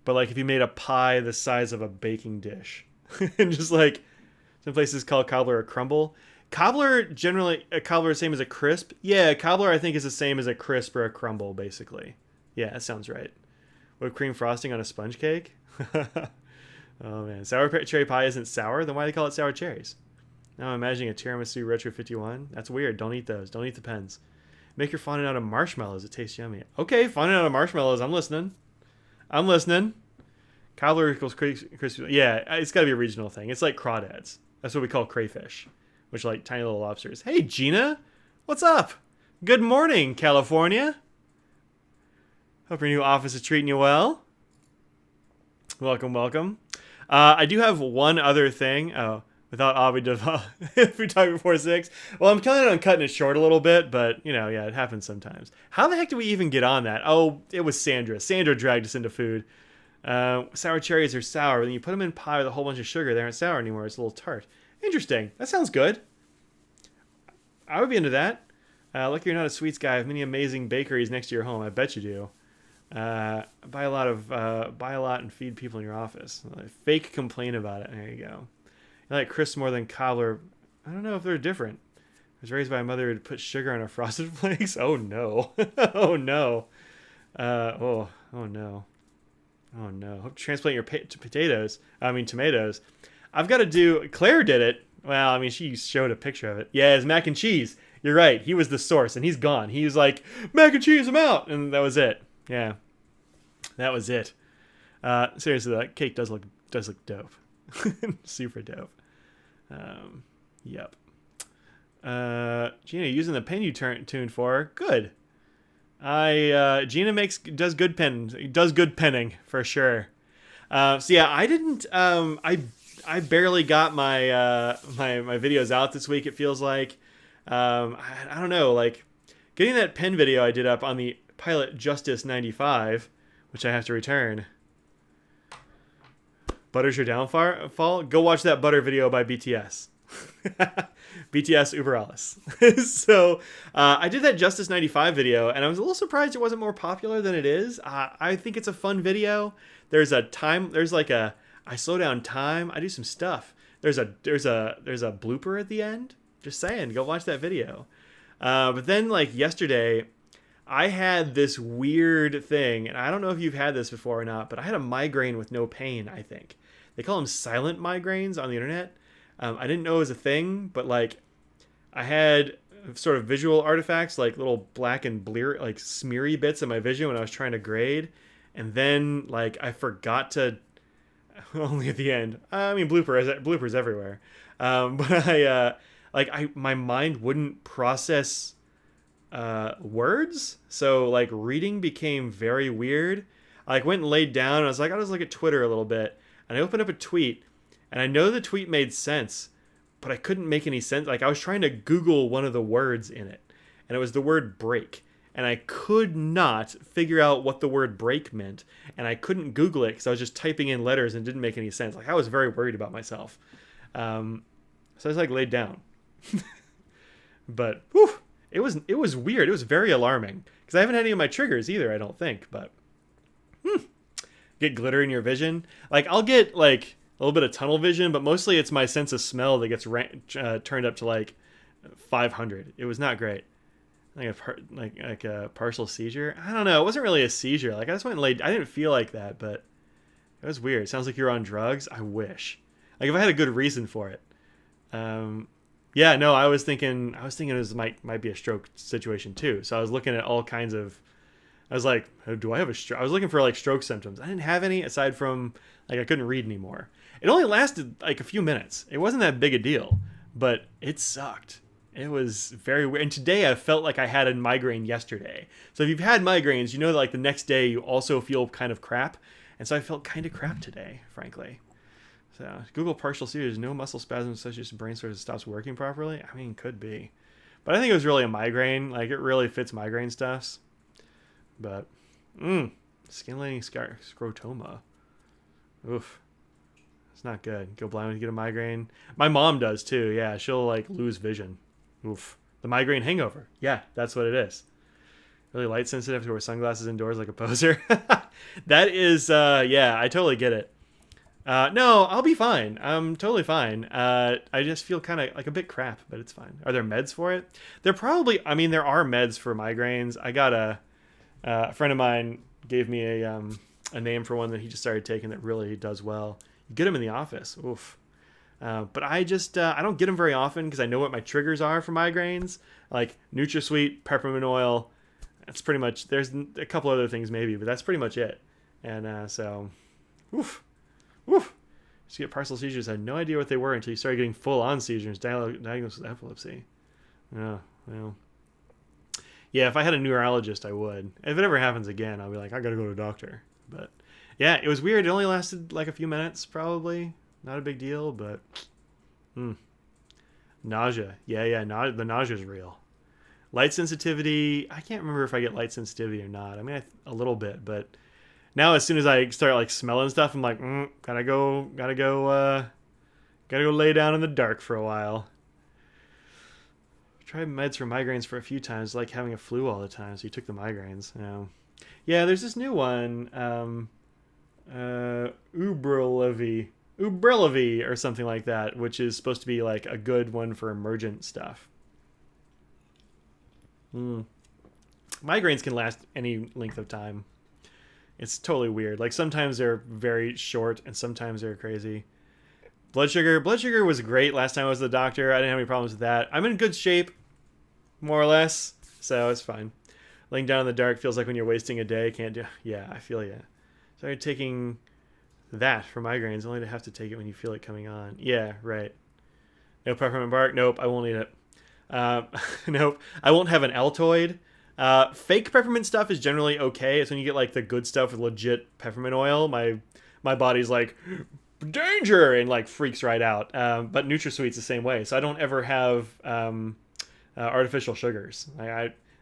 like if you made a pie the size of a baking dish. And just like some places call cobbler a crumble. Cobbler, generally, a cobbler is the same as a crisp. Yeah, cobbler I think is the same as a crisp or a crumble, basically. Yeah, that sounds right. Whipped cream frosting on a sponge cake? Oh, man. Sour cherry pie isn't sour? Then why do they call it sour cherries? Now I'm imagining a tiramisu Retro 51. That's weird. Don't eat those. Don't eat the pens. Make your fondant out of marshmallows. It tastes yummy. Okay, fondant out of marshmallows. I'm listening. I'm listening. Cobbler equals crispy. Yeah, it's got to be a regional thing. It's like crawdads. That's what we call crayfish, which are like tiny little lobsters. Hey, Gina. What's up? Good morning, California. Hope your new office is treating you well. Welcome, welcome. I do have one other thing. Oh, without Audrey Duvall, if we talk before 6. Well, I'm planning on cutting it short a little bit, but, you know, yeah, it happens sometimes. How the heck did we even get on that? Oh, it was Sandra. Sandra dragged us into food. Sour cherries are sour. When you put them in pie with a whole bunch of sugar, they aren't sour anymore. It's a little tart. Interesting. That sounds good. I would be into that. Lucky you're not a sweets guy. I have many amazing bakeries next to your home. I bet you do. Buy a lot and feed people in your office. Fake complain about it. There you go. I like crisp more than cobbler. I don't know if they're different. I was raised by a mother who put sugar on her frosted flakes. Oh no. Oh no. Oh no. Oh no. Hope to transplant your tomatoes. I've got to do. Claire did it. Well, I mean, she showed a picture of it. Yeah, it's mac and cheese. You're right. He was the source, and he's gone. He was like, mac and cheese, I'm out, and that was it. Yeah, that was it. Seriously, that cake does look dope. Super dope. Yep. Gina, using the pen you tuned for. Good. Gina does good penning for sure. So yeah, I didn't. I barely got my my videos out this week. It feels like. I don't know. Like getting that pen video I did up on the Pilot Justice 95, which I have to return. Butter's your downfall? Go watch that Butter video by BTS. BTS Uber Alles. So I did that Justice 95 video, and I was a little surprised it wasn't more popular than it is. I think it's a fun video. There's like a I slow down time. I do some stuff. There's a blooper at the end. Just saying, go watch that video. But then like yesterday, I had this weird thing, and I don't know if you've had this before or not, but I had a migraine with no pain, I think. They call them silent migraines on the internet. I didn't know it was a thing, but like I had sort of visual artifacts, like little black and blear, like smeary bits of my vision when I was trying to grade. And then like I forgot to, only at the end. I mean, bloopers everywhere. But my mind wouldn't process words, so like reading became very weird. I like went and laid down and I was like, I'll just look at Twitter a little bit, and I opened up a tweet, and I know the tweet made sense, but I couldn't make any sense. Like I was trying to Google one of the words in it, and it was the word break, and I could not figure out what the word break meant, and I couldn't Google it because I was just typing in letters and it didn't make any sense. Like I was very worried about myself, so I just like laid down. But whew, it was weird. It was very alarming because I haven't had any of my triggers either, I don't think. But get glitter in your vision. Like I'll get like a little bit of tunnel vision, but mostly it's my sense of smell that gets turned up to like 500. It was not great. Like a partial seizure. I don't know. It wasn't really a seizure. Like I just went and laid. I didn't feel like that, but it was weird. It sounds like you're on drugs. I wish. Like if I had a good reason for it. Yeah, no, I was thinking it was might be a stroke situation too. So I was looking at all kinds of. I was like, do I have a stroke? I was looking for like stroke symptoms. I didn't have any aside from like I couldn't read anymore. It only lasted like a few minutes. It wasn't that big a deal, but it sucked. It was very weird. And today I felt like I had a migraine yesterday. So if you've had migraines, you know that like the next day you also feel kind of crap. And so I felt kind of crap today, frankly. So Google partial seizures, no muscle spasms such as brain sort of stops working properly. I mean, could be. But I think it was really a migraine. Like it really fits migraine stuffs. But, skin lining scrotoma. Oof. It's not good. Go blind when you get a migraine. My mom does too. Yeah, she'll like lose vision. Oof. The migraine hangover. Yeah, that's what it is. Really light sensitive to wear sunglasses indoors like a poser. That is, yeah, I totally get it. No, I'll be fine. I'm totally fine. I just feel kind of like a bit crap, but it's fine. Are there meds for it? There probably, I mean, there are meds for migraines. I got a friend of mine gave me a name for one that he just started taking that really does well. You get them in the office. Oof. But I just, I don't get them very often because I know what my triggers are for migraines. Like NutraSweet, peppermint oil. That's pretty much, there's a couple other things maybe, but that's pretty much it. And so, oof. Oof. Just get partial seizures. I had no idea what they were until you started getting full-on seizures diagnosed with epilepsy. Oh, well. Yeah, if I had a neurologist, I would. If it ever happens again, I'll be like, I gotta go to a doctor. But yeah, it was weird. It only lasted like a few minutes, probably. Not a big deal, but nausea. Yeah, the nausea is real. Light sensitivity. I can't remember if I get light sensitivity or not. I mean, a little bit, but now as soon as I start like smelling stuff, I'm like, gotta go lay down in the dark for a while. Tried meds for migraines for a few times, like having a flu all the time. So you took the migraines. Yeah. There's this new one, Ubrelvy or something like that, which is supposed to be like a good one for emergent stuff. Migraines can last any length of time. It's totally weird. Like sometimes they're very short and sometimes they're crazy. Blood sugar was great last time I was at the doctor. I didn't have any problems with that. I'm in good shape, more or less, so it's fine. Laying down in the dark feels like when you're wasting a day. Can't do. Yeah, I feel you. Started taking that for migraines, only to have to take it when you feel it coming on. Yeah, right. No peppermint bark. Nope, I won't eat it. Nope, I won't have an Altoid. Fake peppermint stuff is generally okay. It's when you get like the good stuff with legit peppermint oil. My body's like, danger, and like freaks right out. But NutraSweet's the same way. So I don't ever have artificial sugars.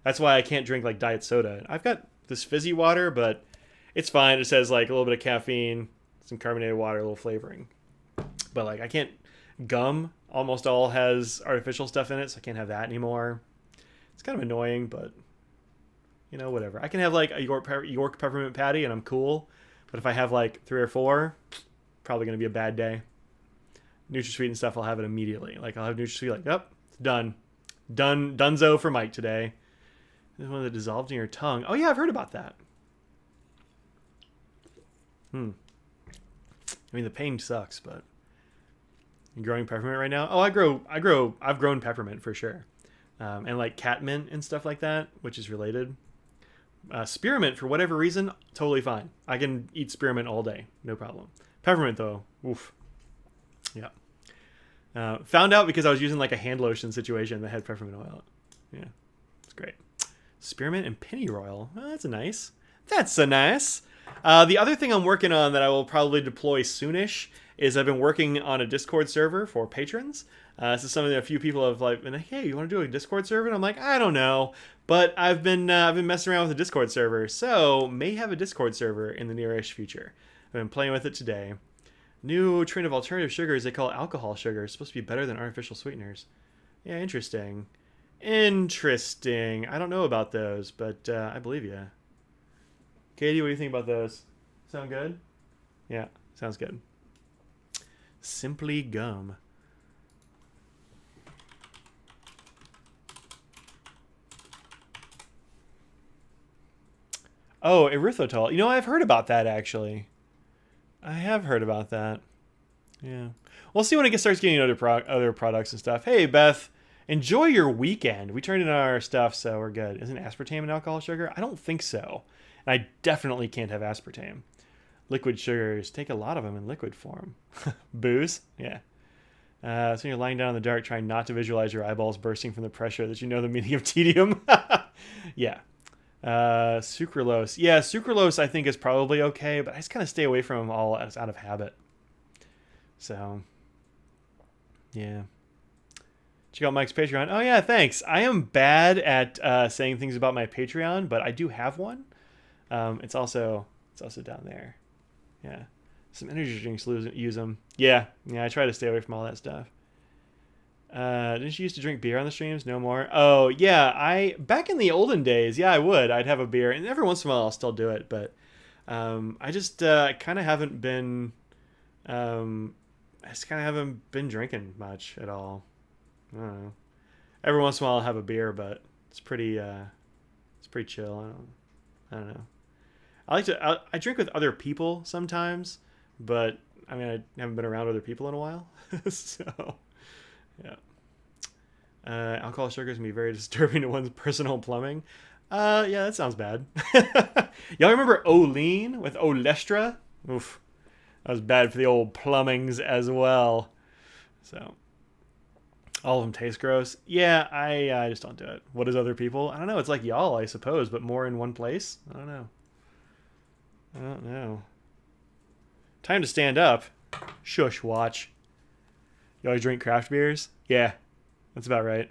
That's why I can't drink like diet soda. I've got this fizzy water, but it's fine. It says like a little bit of caffeine, some carbonated water, a little flavoring. But like I can't. Gum almost all has artificial stuff in it, so I can't have that anymore. It's kind of annoying, but you know, whatever. I can have like a York peppermint patty and I'm cool. But if I have like 3 or 4, probably going to be a bad day. NutraSweet and stuff, I'll have it immediately. Like I'll have NutraSweet like, it's done. Dunzo for Mike today. This one that dissolved in your tongue. Oh yeah, I've heard about that. I mean, the pain sucks, but you growing peppermint right now? Oh, I've grown peppermint for sure. And like catmint and stuff like that, which is related. Spearmint, for whatever reason, totally fine. I can eat spearmint all day, no problem. Peppermint though, oof. Yeah. Found out because I was using like a hand lotion situation that had peppermint oil. Yeah, it's great. Spearmint and pennyroyal. Oh, that's nice. That's a nice. The other thing I'm working on that I will probably deploy soonish is I've been working on a Discord server for patrons. This is something that a few people have like been like, hey, you want to do a Discord server? And I'm like, I don't know, but I've been messing around with a Discord server, so may have a Discord server in the nearish future. I've been playing with it today. New trend of alternative sugars they call alcohol sugar. It's supposed to be better than artificial sweeteners. Yeah, interesting. I don't know about those, but I believe you. Katie, what do you think about those? Sound good? Yeah, sounds good. Simply Gum. Oh, erythritol. You know, I've heard about that, actually. I have heard about that. Yeah. We'll see when it starts getting other products and stuff. Hey, Beth, enjoy your weekend. We turned in our stuff, so we're good. Isn't aspartame an alcohol sugar? I don't think so. And I definitely can't have aspartame. Liquid sugars, take a lot of them in liquid form. Booze? Yeah. So you're lying down in the dark trying not to visualize your eyeballs bursting from the pressure that you know the meaning of tedium. Yeah. Sucralose. Yeah, sucralose I think is probably okay, but I just kind of stay away from them all as out of habit. So, yeah. Check out Mike's Patreon. Oh yeah, thanks. I am bad at saying things about my Patreon, but I do have one. It's also down there. Yeah. Some energy drinks use them. Yeah. I try to stay away from all that stuff. Didn't you used to drink beer on the streams? No more. Oh yeah, back in the olden days, yeah, I would. I'd have a beer, and every once in a while I'll still do it, but I just kind of haven't been. I just kind of haven't been drinking much at all. I don't know. Every once in a while I'll have a beer, but it's pretty chill. I don't know. I drink with other people sometimes, but I mean I haven't been around other people in a while, so yeah. Alcohol sugars can be very disturbing to one's personal plumbing. Yeah, that sounds bad. Y'all remember Olean with Olestra? Oof, that was bad for the old plumbings as well. So all of them taste gross. Yeah, I just don't do it. What is other people? I don't know. It's like y'all, I suppose, but more in one place. I don't know. Time to stand up. Shush, watch. You always drink craft beers? Yeah, that's about right.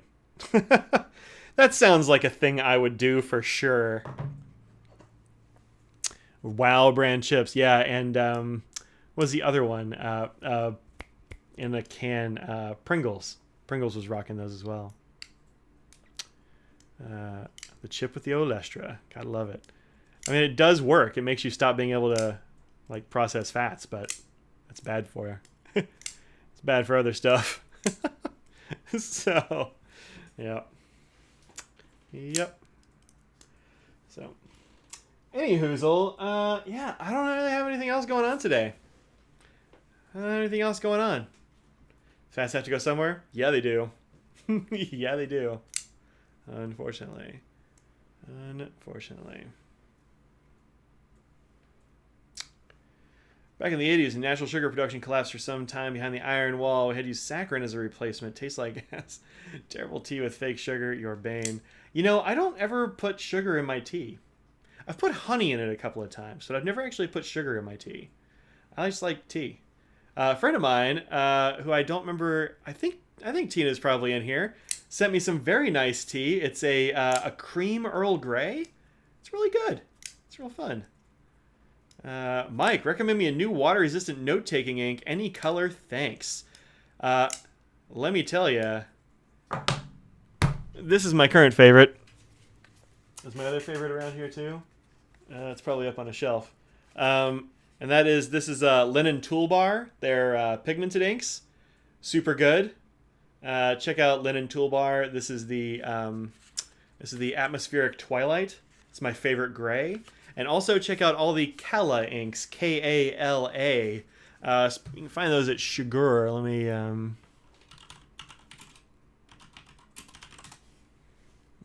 That sounds like a thing I would do for sure. Wow brand chips. Yeah, and what was the other one? In a can, Pringles. Pringles was rocking those as well. The chip with the Olestra. Gotta love it. I mean, it does work. It makes you stop being able to like process fats, but that's bad for you. It's bad for other stuff. So, yeah. Yep. So, anywhoozle, yeah, I don't really have anything else going on today. I don't have anything else going on. Fats have to go somewhere? Yeah, they do. Yeah, they do. Unfortunately. Back in the 80s, natural sugar production collapsed for some time behind the iron wall. We had to use saccharin as a replacement. Tastes like gas. Terrible tea with fake sugar. Your bane. You know, I don't ever put sugar in my tea. I've put honey in it a couple of times, but I've never actually put sugar in my tea. I just like tea. A friend of mine, who I don't remember, I think Tina's probably in here, sent me some very nice tea. It's a cream Earl Grey. It's really good. It's real fun. Mike, recommend me a new water-resistant note-taking ink. Any color, thanks. Let me tell you, this is my current favorite. Is my other favorite around here too? It's probably up on a shelf. And this is Linen Toolbar. They're pigmented inks. Super good. Check out Linen Toolbar. This is the Atmospheric Twilight. It's my favorite gray. And also check out all the Kala inks, Kala. You can find those at Sugar. Let me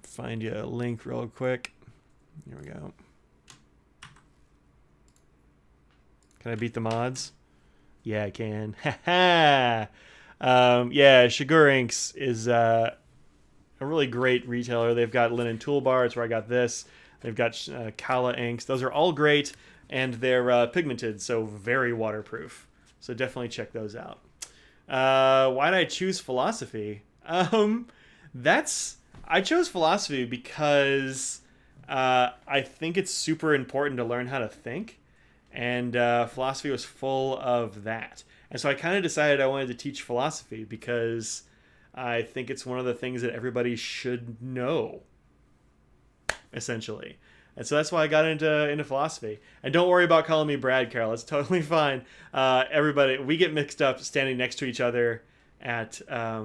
find you a link real quick. Here we go. Can I beat the mods? Yeah, I can. Yeah, Sugar Inks is a really great retailer. They've got Linen Toolbar. It's where I got this. They've got Kala inks. Those are all great, and they're pigmented, so very waterproof. So definitely check those out. Why did I choose philosophy? I chose philosophy because I think it's super important to learn how to think, and philosophy was full of that. And so I kind of decided I wanted to teach philosophy because I think it's one of the things that everybody should know, essentially. And so that's why I got into philosophy. And don't worry about calling me Brad, Carol. It's totally fine. Everybody, we get mixed up standing next to each other at... I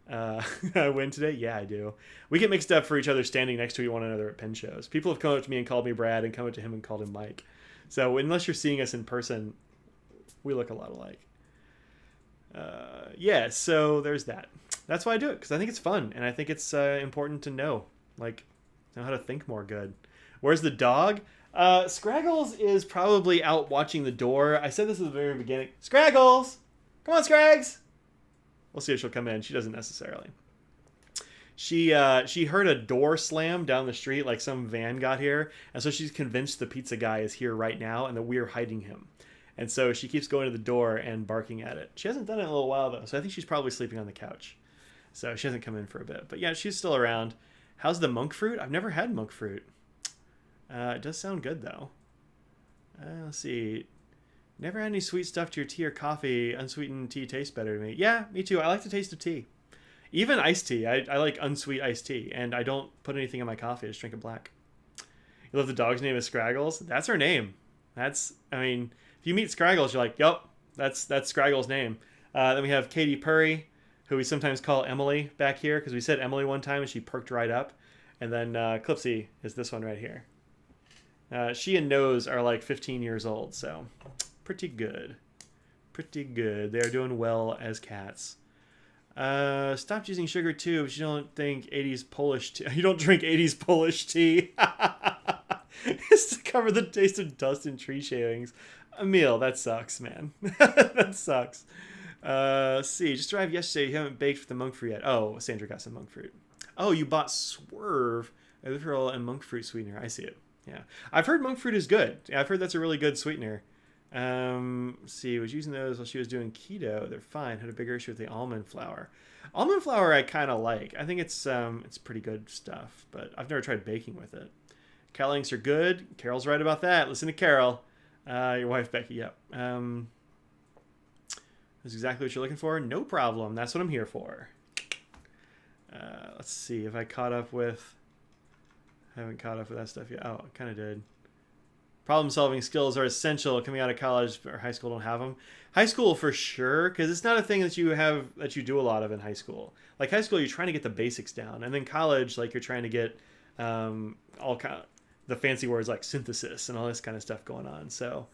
win today? Yeah, I do. We get mixed up for each other standing next to one another at pen shows. People have come up to me and called me Brad, and come up to him and called him Mike. So unless you're seeing us in person, we look a lot alike. Yeah, so there's that. That's why I do it, because I think it's fun, and I think it's important to know how to think more good. Where's the dog? Scraggles is probably out watching the door. I said this at the very beginning. Scraggles! Come on, Scrags! We'll see if she'll come in. She doesn't necessarily. She heard a door slam down the street, like some van got here, and so she's convinced the pizza guy is here right now and that we're hiding him. And so she keeps going to the door and barking at it. She hasn't done it in a little while, though, so I think she's probably sleeping on the couch. So she hasn't come in for a bit. But yeah, she's still around. How's the monk fruit? I've never had monk fruit. It does sound good, though. Let's see. Never had any sweet stuff to your tea or coffee. Unsweetened tea tastes better to me. Yeah, me too. I like the taste of tea. Even iced tea. I like unsweet iced tea. And I don't put anything in my coffee. I just drink it black. You love the dog's name is Scraggles? That's her name. If you meet Scraggles, you're like, yup, that's Scraggles' name. Then we have Katie Purry, who we sometimes call Emily back here, because we said Emily one time and she perked right up. And then Clipsy is this one right here. She and Nose are like 15 years old, so pretty good. Pretty good. They are doing well as cats. Stopped using sugar too, but you don't think 80s Polish tea. You don't drink 80s Polish tea. It's to cover the taste of dust and tree shavings. Emil, that sucks, man. That sucks. See, just arrived yesterday. You haven't baked with the monk fruit yet. Oh, Sandra got some monk fruit. Oh, you bought Swerve, erythritol, and monk fruit sweetener. I see it. Yeah, I've heard monk fruit is good. Yeah, I've heard that's a really good sweetener. See, was using those while she was doing keto. They're fine. Had a bigger issue with the almond flour. Almond flour I kind of like. I think it's pretty good stuff, but I've never tried baking with it. Cat links are good. Carol's right about that. Listen to Carol. Your wife Becky. Yep. That's exactly what you're looking for. No problem. That's what I'm here for. Let's see if I caught up with. I haven't caught up with that stuff yet. Oh, I kind of did. Problem-solving skills are essential. Coming out of college or high school, don't have them. High school for sure, because it's not a thing that you do a lot of in high school. Like high school, you're trying to get the basics down, and then college, like you're trying to get all kind of the fancy words like synthesis and all this kind of stuff going on. So,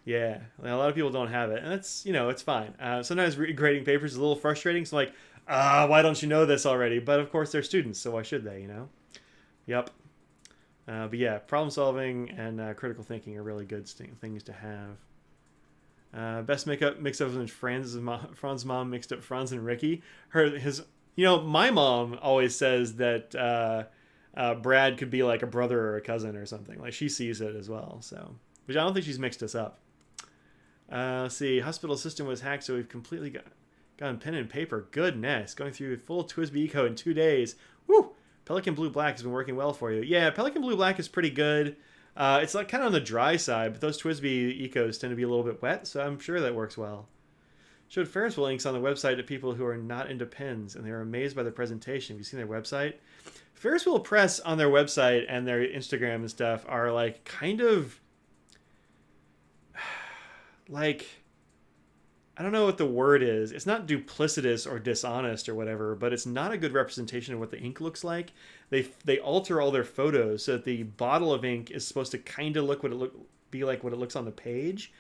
yeah, a lot of people don't have it, and that's it's fine. Sometimes grading papers is a little frustrating. So like, why don't you know this already? But of course, they're students, so why should they? Yep. But yeah, problem solving and critical thinking are really good things to have. Best mix-up when Franz's mom mixed up Franz and Ricky. My mom always says that Brad could be like a brother or a cousin or something. Like she sees it as well. So, but I don't think she's mixed us up. Let's see, hospital system was hacked, so we've completely gotten pen and paper. Goodness, going through full TWSBI Eco in 2 days. Woo! Pelican Blue Black has been working well for you. Yeah, Pelican Blue Black is pretty good. It's like kind of on the dry side, but those TWSBI Ecos tend to be a little bit wet, so I'm sure that works well. Showed Ferris wheel links on the website to people who are not into pens, and they were amazed by the presentation. Have you seen their website? Ferris Wheel Press on their website and their Instagram and stuff are like kind of like, I don't know what the word is. It's not duplicitous or dishonest or whatever, but it's not a good representation of what the ink looks like. They alter all their photos so that the bottle of ink is supposed to kind of be like what it looks on the page.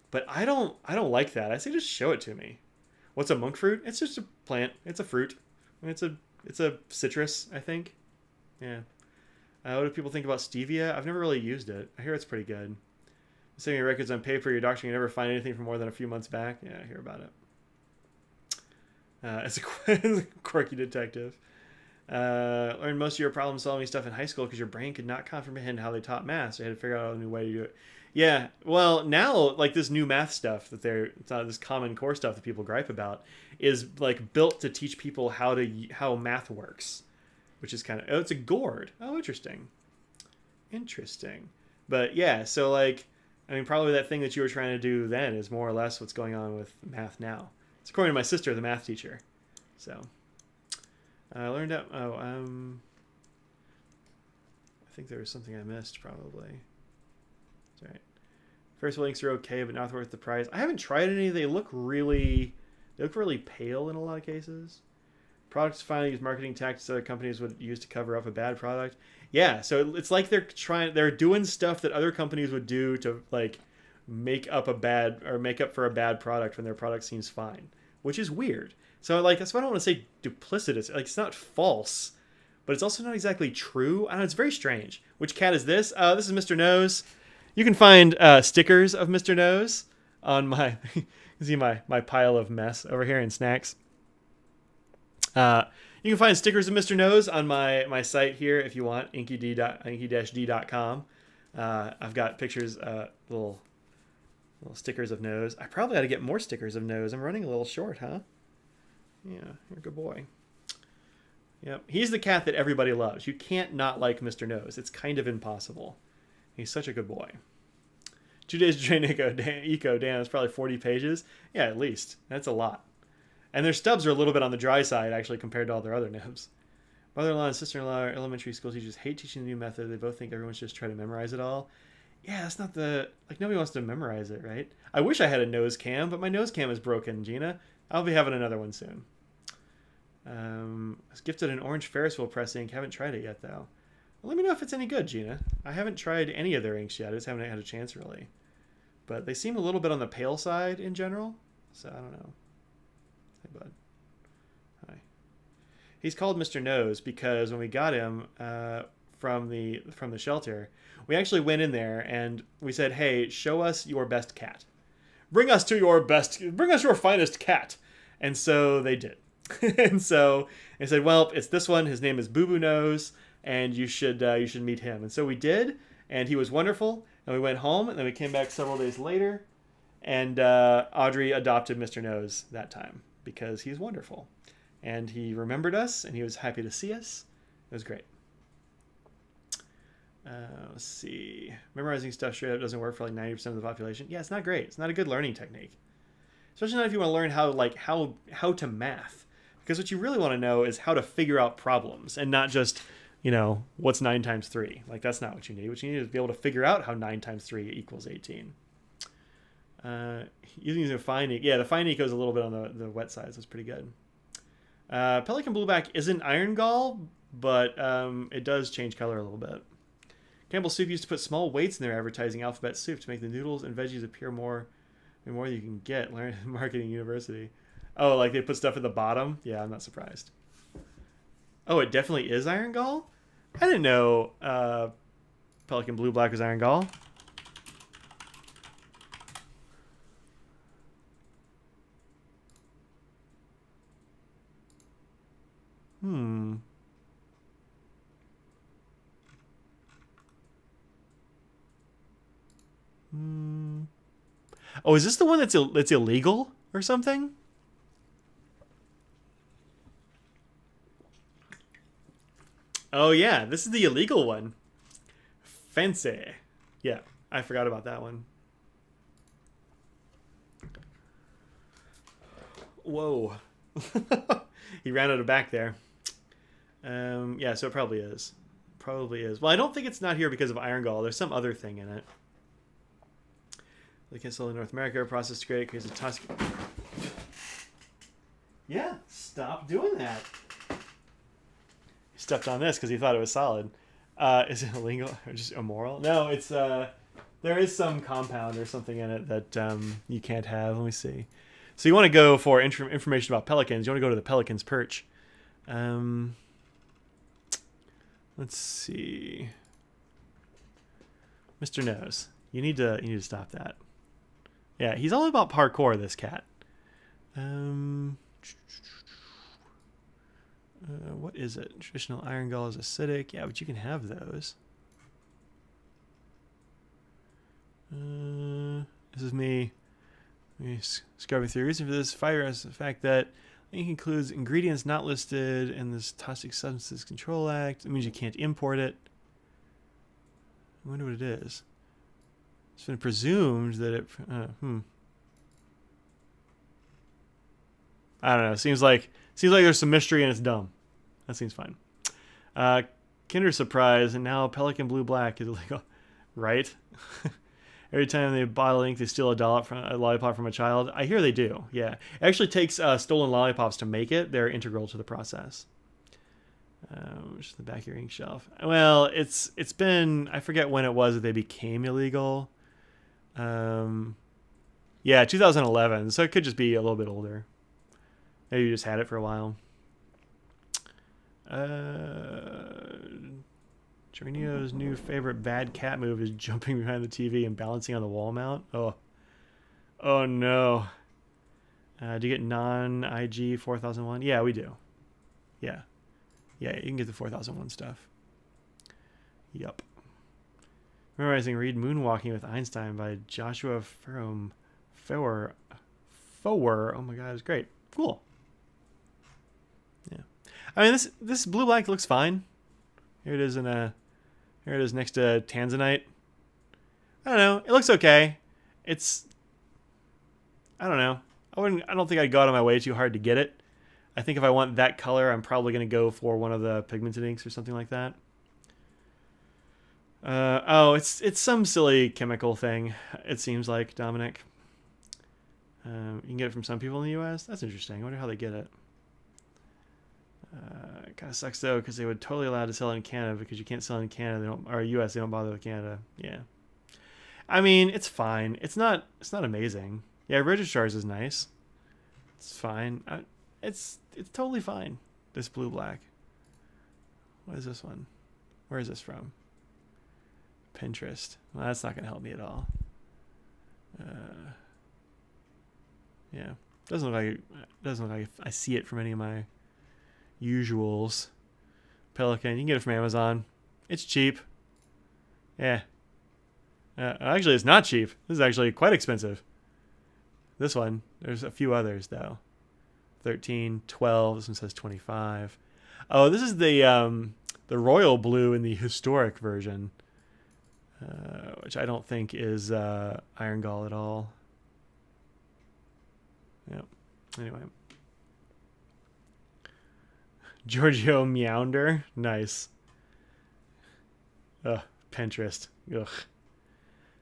But I don't like that. I say just show it to me. What's a monk fruit? It's just a plant. It's a fruit. It's a citrus, I think. Yeah. What do people think about stevia? I've never really used it. I hear it's pretty good. Saving your records on paper, your doctor can never find anything for more than a few months back. Yeah, I hear about it. It's a quirky detective. Learned most of your problem-solving stuff in high school because your brain could not comprehend how they taught math, so you had to figure out a new way to do it. Yeah, well, now, like, this new math stuff this Common Core stuff that people gripe about is, like, built to teach people how math works, which is kind of, it's a gourd. Oh, interesting. But, yeah, so, like, probably that thing that you were trying to do then is more or less what's going on with math now. It's according to my sister, the math teacher. So, I learned out, I think there was something I missed, probably. That's right. First links are okay, but not worth the price. I haven't tried any. They look really pale in a lot of cases. Products finally use marketing tactics other companies would use to cover up a bad product. Yeah, so it's like they're doing stuff that other companies would do to like make up for a bad product when their product seems fine, which is weird. So like that's why I don't want to say duplicitous. Like it's not false, but it's also not exactly true. I don't know, it's very strange. Which cat is this? This is Mr. Nose. You can find stickers of Mr. Nose on my see my pile of mess over here in snacks. You can find stickers of Mr. Nose on my site here if you want, inky-d.com. I've got pictures, little stickers of Nose. I probably ought to get more stickers of Nose. I'm running a little short, huh? Yeah, you're a good boy. Yep, he's the cat that everybody loves. You can't not like Mr. Nose. It's kind of impossible. He's such a good boy. 2 days to train Eco. Damn, it's probably 40 pages. Yeah, at least. That's a lot. And their stubs are a little bit on the dry side, actually, compared to all their other nibs. Mother-in-law and sister-in-law are elementary school teachers, hate teaching the new method. They both think everyone should just try to memorize it all. Yeah, that's not the... Like, nobody wants to memorize it, right? I wish I had a nose cam, but my nose cam is broken, Gina. I'll be having another one soon. I was gifted an orange Ferris wheel press ink. Haven't tried it yet, though. Well, let me know if it's any good, Gina. I haven't tried any of their inks yet. I just haven't had a chance, really. But they seem a little bit on the pale side in general. So, I don't know. Hey, bud. Hi. He's called Mr. Nose because when we got him from the shelter, we actually went in there and we said, hey, show us your best cat. Bring us your finest cat. And so they did. And so they said, well, it's this one. His name is Boo Boo Nose, and you should meet him. And so we did, and he was wonderful. And we went home, and then we came back several days later, and Audrey adopted Mr. Nose that time because he's wonderful. And he remembered us, and he was happy to see us. It was great. Let's see. Memorizing stuff straight up doesn't work for like 90% of the population. Yeah, it's not great. It's not a good learning technique. Especially not if you want to learn how to math. Because what you really want to know is how to figure out problems and not just, what's 9 times 3. Like, that's not what you need. What you need is to be able to figure out how 9 times 3 equals 18. Using the fine ink. Yeah, the fine ink goes a little bit on the wet side, so it's pretty good. Pelican Blueback isn't iron gall, but it does change color a little bit. Campbell Soup used to put small weights in their advertising alphabet soup to make the noodles and veggies appear more than you can get. Learn Marketing University. Oh, like they put stuff at the bottom? Yeah, I'm not surprised. Oh, it definitely is iron gall? I didn't know Pelican Blue Black was iron gall. Oh, is this the one that's illegal or something? Oh, yeah. This is the illegal one. Fancy. Yeah, I forgot about that one. Whoa. He ran out of back there. Yeah, so it probably is. Probably is. Well, I don't think it's not here because of iron gall. There's some other thing in it. They can sell in North America. Processed grade creates a toxic. Yeah, stop doing that. He stepped on this because he thought it was solid. Is it illegal or just immoral? No, it's there is some compound or something in it that you can't have. Let me see. So you want to go for information about pelicans. You want to go to the Pelican's Perch. Let's see. Mr. Nose, you need to stop that. Yeah, he's all about parkour, this cat. What is it? Traditional iron gall is acidic. Yeah, but you can have those. This is me scrubbing through. Reason for this fire is the fact that it includes ingredients not listed in this Toxic Substances Control Act. It means you can't import it. I wonder what it is. It's been presumed that it... I don't know. Seems like there's some mystery and it's dumb. That seems fine. Kinder Surprise, and now Pelican Blue Black is illegal. Right? Every time they bottle ink, they steal a lollipop from a child. I hear they do, yeah. It actually takes stolen lollipops to make it. They're integral to the process. Which is the back of your ink shelf. Well, it's been... I forget when it was that they became illegal. Yeah, 2011, so it could just be a little bit older. Maybe you just had it for a while. Trevino's new favorite bad cat move is jumping behind the TV and balancing on the wall mount. Oh no. Do you get non-IG 4001? Yeah, we do. Yeah, you can get the 4001 stuff. Yep. Memorizing Read Moonwalking with Einstein by Joshua Fower. Oh my god, it's great. Cool. Yeah. I mean, this blue black looks fine. Here it is next to Tanzanite. I don't know. It looks okay. It's, I don't know. I don't think I'd go out of my way too hard to get it. I think if I want that color, I'm probably going to go for one of the pigmented inks or something like that. Oh, it's some silly chemical thing. It seems like, Dominic. You can get it from some people in the U.S. That's interesting. I wonder how they get it. It kind of sucks though, because they would totally allow to sell it in Canada, because you can't sell it in Canada. They don't, or U.S. They don't bother with Canada. Yeah. I mean, it's fine. It's not amazing. Yeah, Registrars is nice. It's fine. It's totally fine. This blue black. What is this one? Where is this from? Pinterest. Well, that's not going to help me at all. Yeah, doesn't look like I see it from any of my usuals. Pelican, you can get it from Amazon. It's cheap. Yeah. Actually, it's not cheap. This is actually quite expensive. This one. There's a few others though. 13, 12. This one says 25. Oh, this is the royal blue in the historic version, which I don't think is iron gall at all. Yep. Anyway. Giorgio Meounder. Nice. Ugh. Pinterest. Ugh.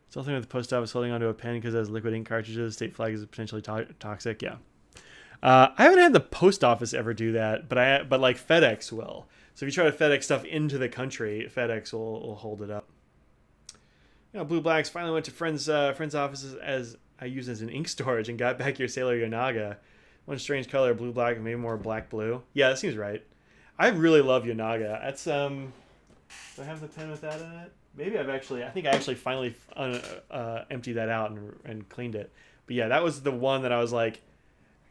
Something with the post office holding onto a pen because it has liquid ink cartridges. State flag is potentially toxic. Yeah. I haven't had the post office ever do that, but like FedEx will. So if you try to FedEx stuff into the country, FedEx will hold it up. You know, Blue Blacks finally went to friends' offices as I used as an ink storage and got back your Sailor Yonaga. One strange color, blue black, maybe more black blue. Yeah, that seems right. I really love Yonaga. That's do I have the pen with that in it? Maybe I think I actually finally emptied that out and cleaned it. But yeah, that was the one that I was like,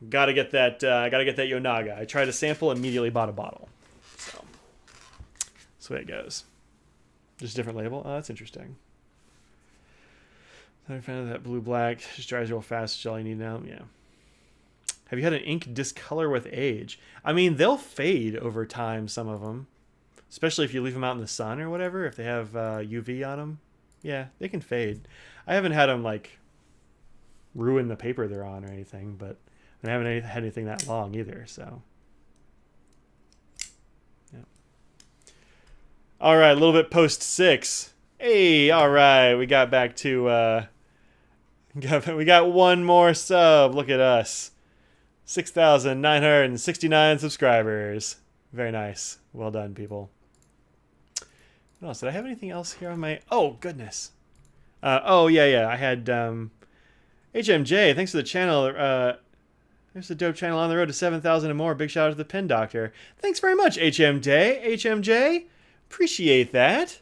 gotta get that Yonaga. I tried a sample, immediately bought a bottle. So that's the way it goes. Just a different label. Oh, that's interesting. I'm a fan of that blue black. Just dries real fast. Is all you need now. Yeah. Have you had an ink discolor with age? I mean, they'll fade over time. Some of them, especially if you leave them out in the sun or whatever. If they have UV on them, yeah, they can fade. I haven't had them like ruin the paper they're on or anything, but I haven't had anything that long either. So, yeah. All right, a little bit post 6. Hey, all right, we got back to. We got one more sub. Look at us. 6,969 subscribers. Very nice. Well done, people. What else? Did I have anything else here on my... Oh, goodness. Oh, yeah. I had HMJ. Thanks for the channel. There's a dope channel on the road to 7,000 and more. Big shout out to the Pen Doctor. Thanks very much, HMJ. Appreciate that.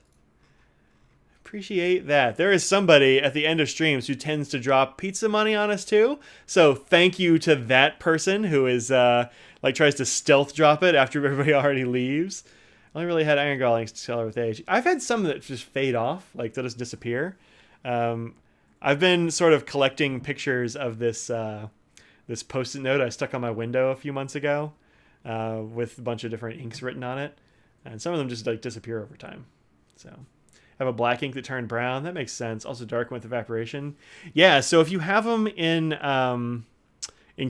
Appreciate that. There is somebody at the end of streams who tends to drop pizza money on us too. So thank you to that person who is like tries to stealth drop it after everybody already leaves. I only really had iron gall inks to color with age. I've had some that just fade off, like they'll just disappear. I've been sort of collecting pictures of this this Post-it note I stuck on my window a few months ago with a bunch of different inks written on it, and some of them just like disappear over time. So. Have a black ink that turned brown. That makes sense. Also darken with evaporation. Yeah, so if you have them in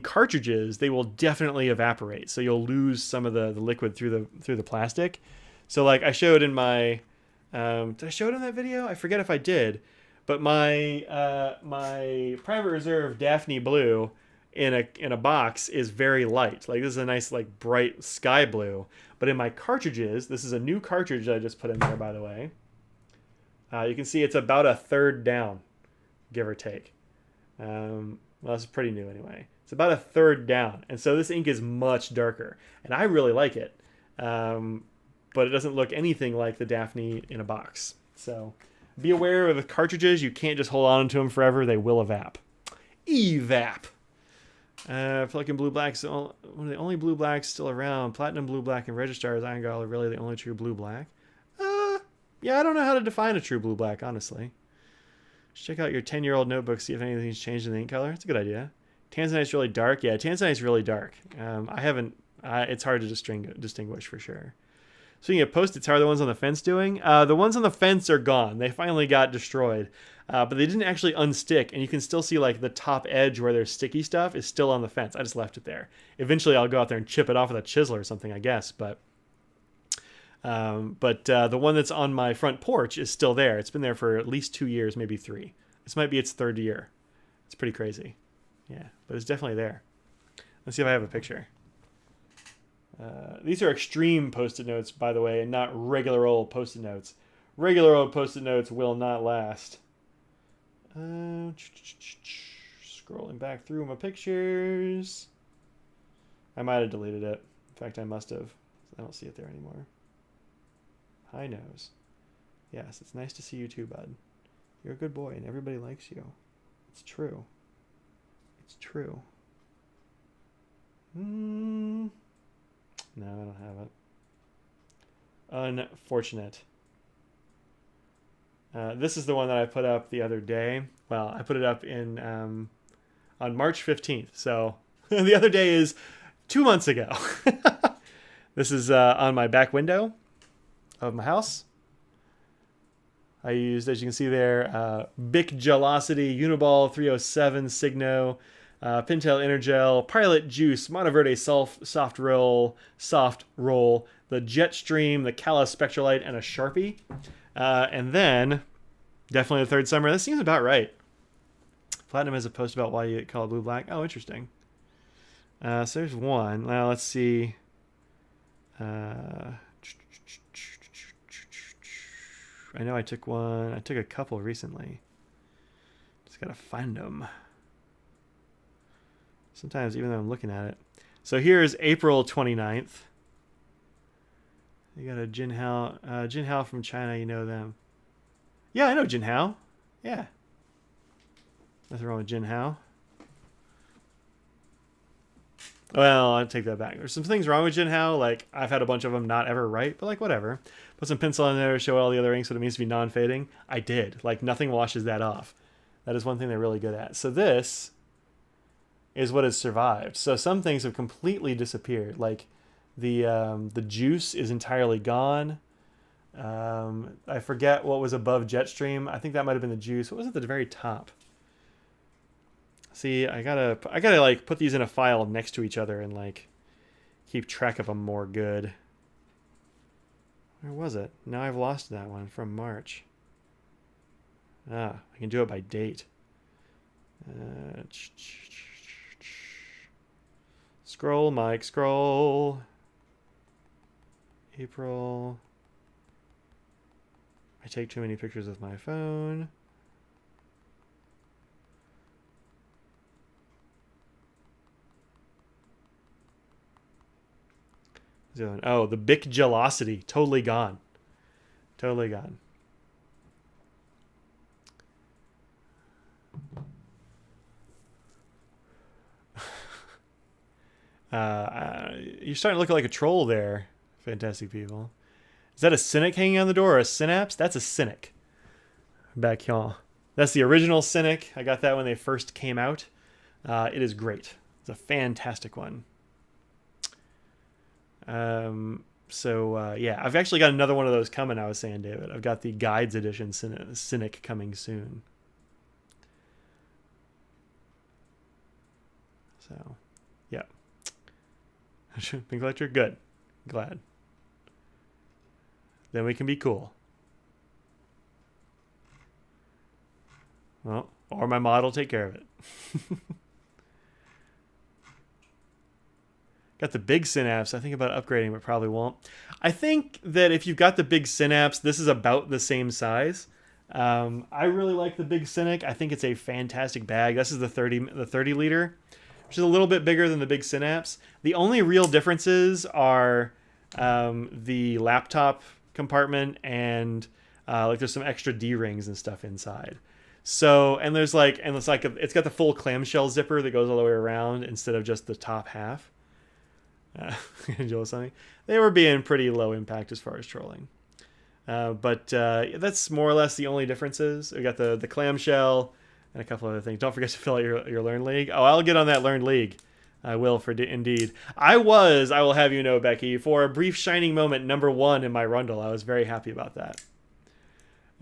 cartridges, they will definitely evaporate. So you'll lose some of the liquid through the plastic. So like I showed in my did I show it in that video? I forget if I did. But my my Private Reserve Daphne Blue in a box is very light. Like this is a nice like bright sky blue. But in my cartridges, this is a new cartridge that I just put in there, by the way. You can see it's about a third down, give or take. Well, this is pretty new anyway. It's about a third down. And so this ink is much darker. And I really like it. But it doesn't look anything like the Daphne in a box. So be aware of the cartridges. You can't just hold on to them forever. They will evap. Evap. Pelican Blue Black's one of the only blue blacks still around. Platinum Blue Black and Registrars Iron Gall are really the only true blue black. Yeah, I don't know how to define a true blue black, honestly. Just check out your 10-year-old notebook, see if anything's changed in the ink color. It's a good idea. Tanzanite's really dark. Yeah, Tanzanite's really dark. It's hard to distinguish for sure. Speaking of Post-its, how are the ones on the fence doing? The ones on the fence are gone. They finally got destroyed. But they didn't actually unstick, and you can still see like the top edge where there's sticky stuff is still on the fence. I just left it there. Eventually I'll go out there and chip it off with a chisel or something, I guess. But the one that's on my front porch is still there. It's been there for at least 2 years, maybe 3. This might be its 3rd year. It's pretty crazy. Yeah, but it's definitely there. Let's see if I have a picture. These are extreme Post-it notes, by the way, and not regular old Post-it notes. Regular old Post-it notes will not last. Scrolling back through my pictures. I might have deleted it. In fact, I must have. I don't see it there anymore. High nose. Yes, it's nice to see you too, bud. You're a good boy and everybody likes you. It's true. It's true. No, I don't have it. Unfortunate. This is the one that I put up the other day. Well, I put it up in on March 15th. So the other day is 2 months ago. This is on my back window of my house. I used, as you can see there, Bic Gelosity, Uniball 307, Signo, Pintail Energel, Pilot Juice, Monteverde Soft Roll, the Jetstream, the Calla Spectralite, and a Sharpie. And then, definitely the third summer. That seems about right. Platinum has a post about why you call it blue-black. Oh, interesting. So there's one. Now, let's see. I know I took one. I took a couple recently. Just got to find them. Sometimes, even though I'm looking at it. So here's April 29th. You got a Jinhao from China, you know them. Yeah, I know Jinhao. Yeah. Nothing wrong with Jinhao. Well, I'll take that back. There's some things wrong with Jinhao, like I've had a bunch of them not ever right, but like whatever. Put some pencil in there to show all the other inks what it means to be non-fading. I did. Like nothing washes that off. That is one thing they're really good at. So this is what has survived. So some things have completely disappeared. Like the juice is entirely gone. I forget what was above Jetstream. I think that might have been the juice. What was at the very top? See, I gotta like put these in a file next to each other and like keep track of them more good. Where was it? Now I've lost that one from March. I can do it by date. Scroll, Mike, scroll. April. I take too many pictures with my phone. Oh, the Bic Gelosity. Totally gone. Totally gone. You're starting to look like a troll there. Fantastic people. Is that a Cynic hanging on the door or a Synapse? That's a Cynic. Back here. That's the original Cynic. I got that when they first came out. It is great. It's a fantastic one. Yeah, I've actually got another one of those coming, I was saying, David. I've got the Guides Edition Cynic coming soon. So, yeah. Pink Electric, good. Glad. Then we can be cool. Well, or my mod will take care of it. Got the big Synapse. I think about upgrading, but probably won't. I think that if you've got the big Synapse, this is about the same size. I really like the big Cynic. I think it's a fantastic bag. This is the 30 liter, which is a little bit bigger than the big Synapse. The only real differences are the laptop compartment and like there's some extra D-rings and stuff inside. So, and it's got the full clamshell zipper that goes all the way around instead of just the top half. They were being pretty low impact as far as trolling. But that's more or less the only differences. We got the clamshell and a couple other things. Don't forget to fill out your Learn League. Oh, I'll get on that Learn League. I will indeed. I will have you know, Becky, for a brief shining moment, #1 in my Rundle. I was very happy about that.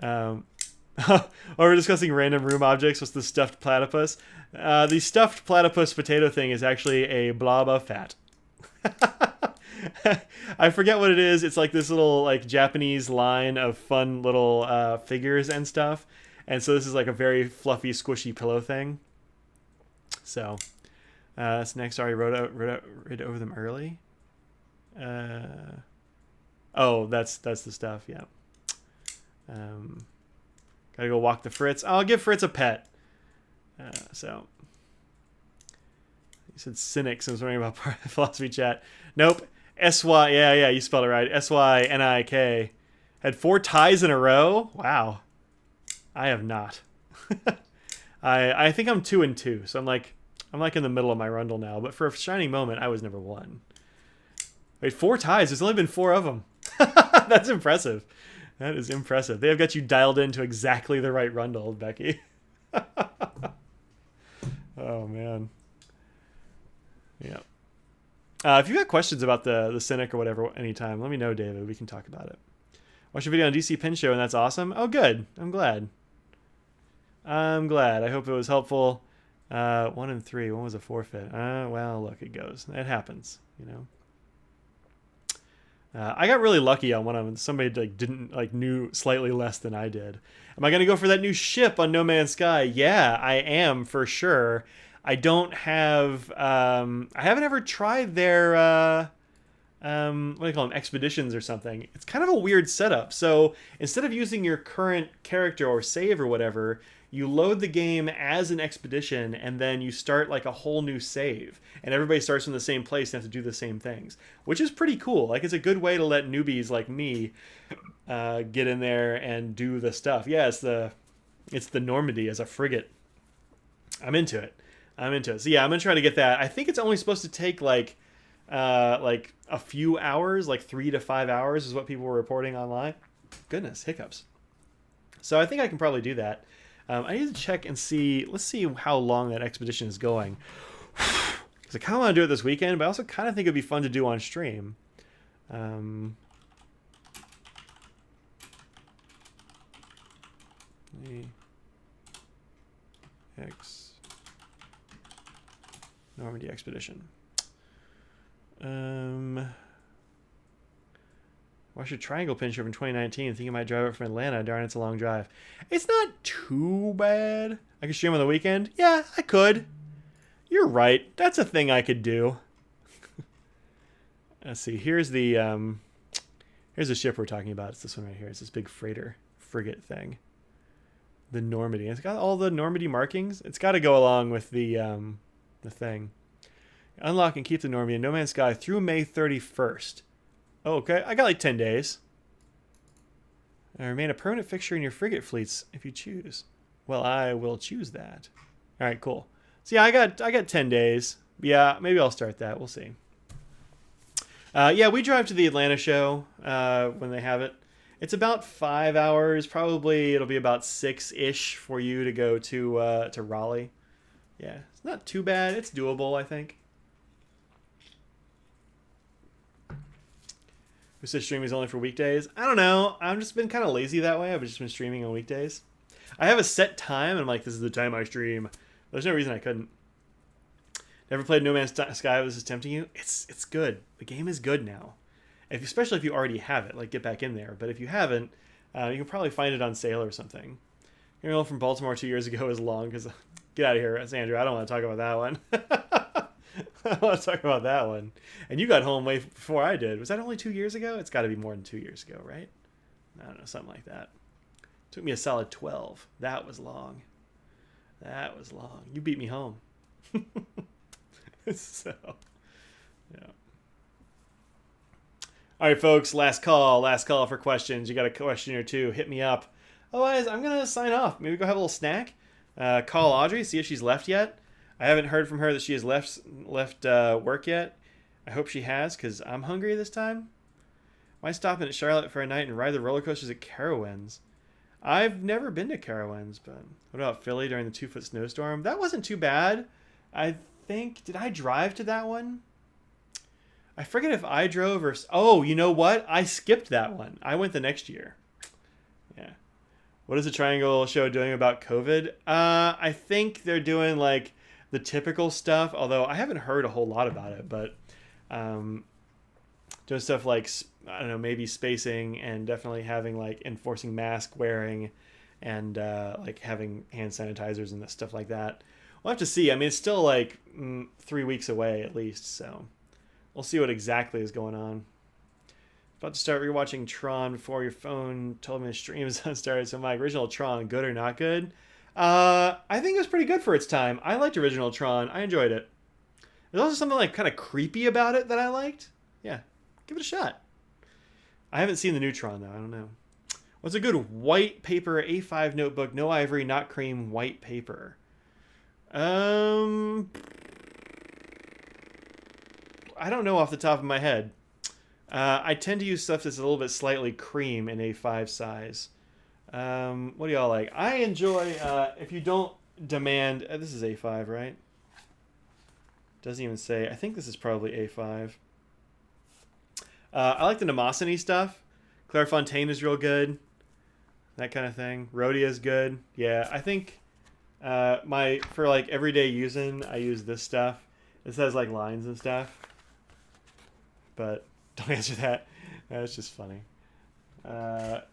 While we're discussing random room objects, what's the stuffed platypus? The stuffed platypus potato thing is actually a blob of fat. I forget what it is. It's like this little like Japanese line of fun little figures and stuff. And so this is like a very fluffy, squishy pillow thing. So that's next. Sorry, read over them early. Oh, that's the stuff. Yeah. Gotta go walk the Fritz. I'll give Fritz a pet. So he said cynic since we're about philosophy chat. Nope. S-Y, yeah, you spelled it right. S-Y-N-I-K. Had 4 ties in a row? Wow. I have not. I think I'm 2-2, so I'm like in the middle of my Rundle now. But for a shining moment, I was #1. Wait, 4 ties? There's only been 4 of them. That's impressive. That is impressive. They have got you dialed into exactly the right Rundle, Becky. Oh, man. Yeah. If you got questions about the Cynic or whatever anytime, let me know, David. We can talk about it. Watched a video on DC Pin Show, and that's awesome. Oh, good. I'm glad. I hope it was helpful. 1 and 3. One was a forfeit. Well, look, it goes. It happens, you know. I got really lucky on one of them. Somebody knew slightly less than I did. Am I going to go for that new ship on No Man's Sky? Yeah, I am for sure. I don't have. I haven't ever tried their. What do you call them? Expeditions or something. It's kind of a weird setup. So instead of using your current character or save or whatever, you load the game as an expedition, and then you start like a whole new save, and everybody starts from the same place and have to do the same things, which is pretty cool. Like, it's a good way to let newbies like me get in there and do the stuff. Yeah, it's the Normandy as a frigate. I'm into it. So yeah, I'm gonna try to get that. I think it's only supposed to take like a few hours, like 3 to 5 hours is what people were reporting online. Goodness, hiccups. So I think I can probably do that. I need to check and see. Let's see how long that expedition is going. Because I kind of want to do it this weekend, but I also kind of think it'd be fun to do on stream. Normandy expedition. Watched a triangle pin show from 2019. Think I might drive it from Atlanta. Darn, it's a long drive. It's not too bad. I could stream on the weekend. Yeah, I could. You're right. That's a thing I could do. Let's see. Here's the ship we're talking about. It's this one right here. It's this big frigate thing. The Normandy. It's got all the Normandy markings. It's got to go along with the thing. Unlock and keep the Normandy in No Man's Sky through May 31st. Oh, okay. I got like 10 days. Remain a permanent fixture in your frigate fleets if you choose. Well, I will choose that. All right, cool. So yeah, I got 10 days. Yeah, maybe I'll start that. We'll see. Yeah, we drive to the Atlanta show when they have it. It's about 5 hours. Probably it'll be about 6-ish for you to go to Raleigh. Yeah, it's not too bad. It's doable, I think. Who said streaming is only for weekdays? I don't know. I've just been kind of lazy that way. I've just been streaming on weekdays. I have a set time, and I'm like, this is the time I stream. There's no reason I couldn't. Never played No Man's Sky. This is tempting you. It's good. The game is good now. Especially if you already have it. Like, get back in there. But if you haven't, you can probably find it on sale or something. Your email from Baltimore 2 years ago is long because... Get out of here, Andrew. I don't want to talk about that one. I don't want to talk about that one. And you got home way before I did. Was that only 2 years ago? It's got to be more than 2 years ago, right? I don't know, something like that. Took me a solid 12. That was long. You beat me home. So, yeah. All right, folks, last call for questions. You got a question or two, hit me up. Otherwise, I'm going to sign off. Maybe go have a little snack. Call Audrey, see if she's left yet. I haven't heard from her that she has left work yet. I hope she has, because I'm hungry this time. Why stop in at Charlotte for a night and ride the roller coasters at Carowinds? I've never been to Carowinds, but what about Philly during the 2-foot snowstorm? That wasn't too bad. I think, did I drive to that one? I forget if I drove or... Oh, you know what? I skipped that one. I went the next year. Yeah. What is the Triangle Show doing about COVID? I think they're doing like the typical stuff, although I haven't heard a whole lot about it, but doing stuff like, I don't know, maybe spacing and definitely having like enforcing mask wearing and like having hand sanitizers and stuff like that. We'll have to see. I mean, it's still like 3 weeks away at least, so we'll see what exactly is going on. About to start rewatching Tron before your phone told me the stream is unstarted. So my original Tron, good or not good? I think it was pretty good for its time. I liked original Tron. I enjoyed it. There's also something like kind of creepy about it that I liked. Yeah, give it a shot. I haven't seen the new Tron though. I don't know. What's a good white paper A5 notebook? No ivory, not cream, white paper. I don't know off the top of my head. I tend to use stuff that's a little bit slightly cream in A5 size. What do y'all like? I enjoy, if you don't demand... this is A5, right? Doesn't even say. I think this is probably A5. I like the Nemosiny stuff. Clairefontaine is real good. That kind of thing. Rhodia is good. Yeah, I think for like everyday using, I use this stuff. It says like lines and stuff. But... don't answer that. That's just funny. But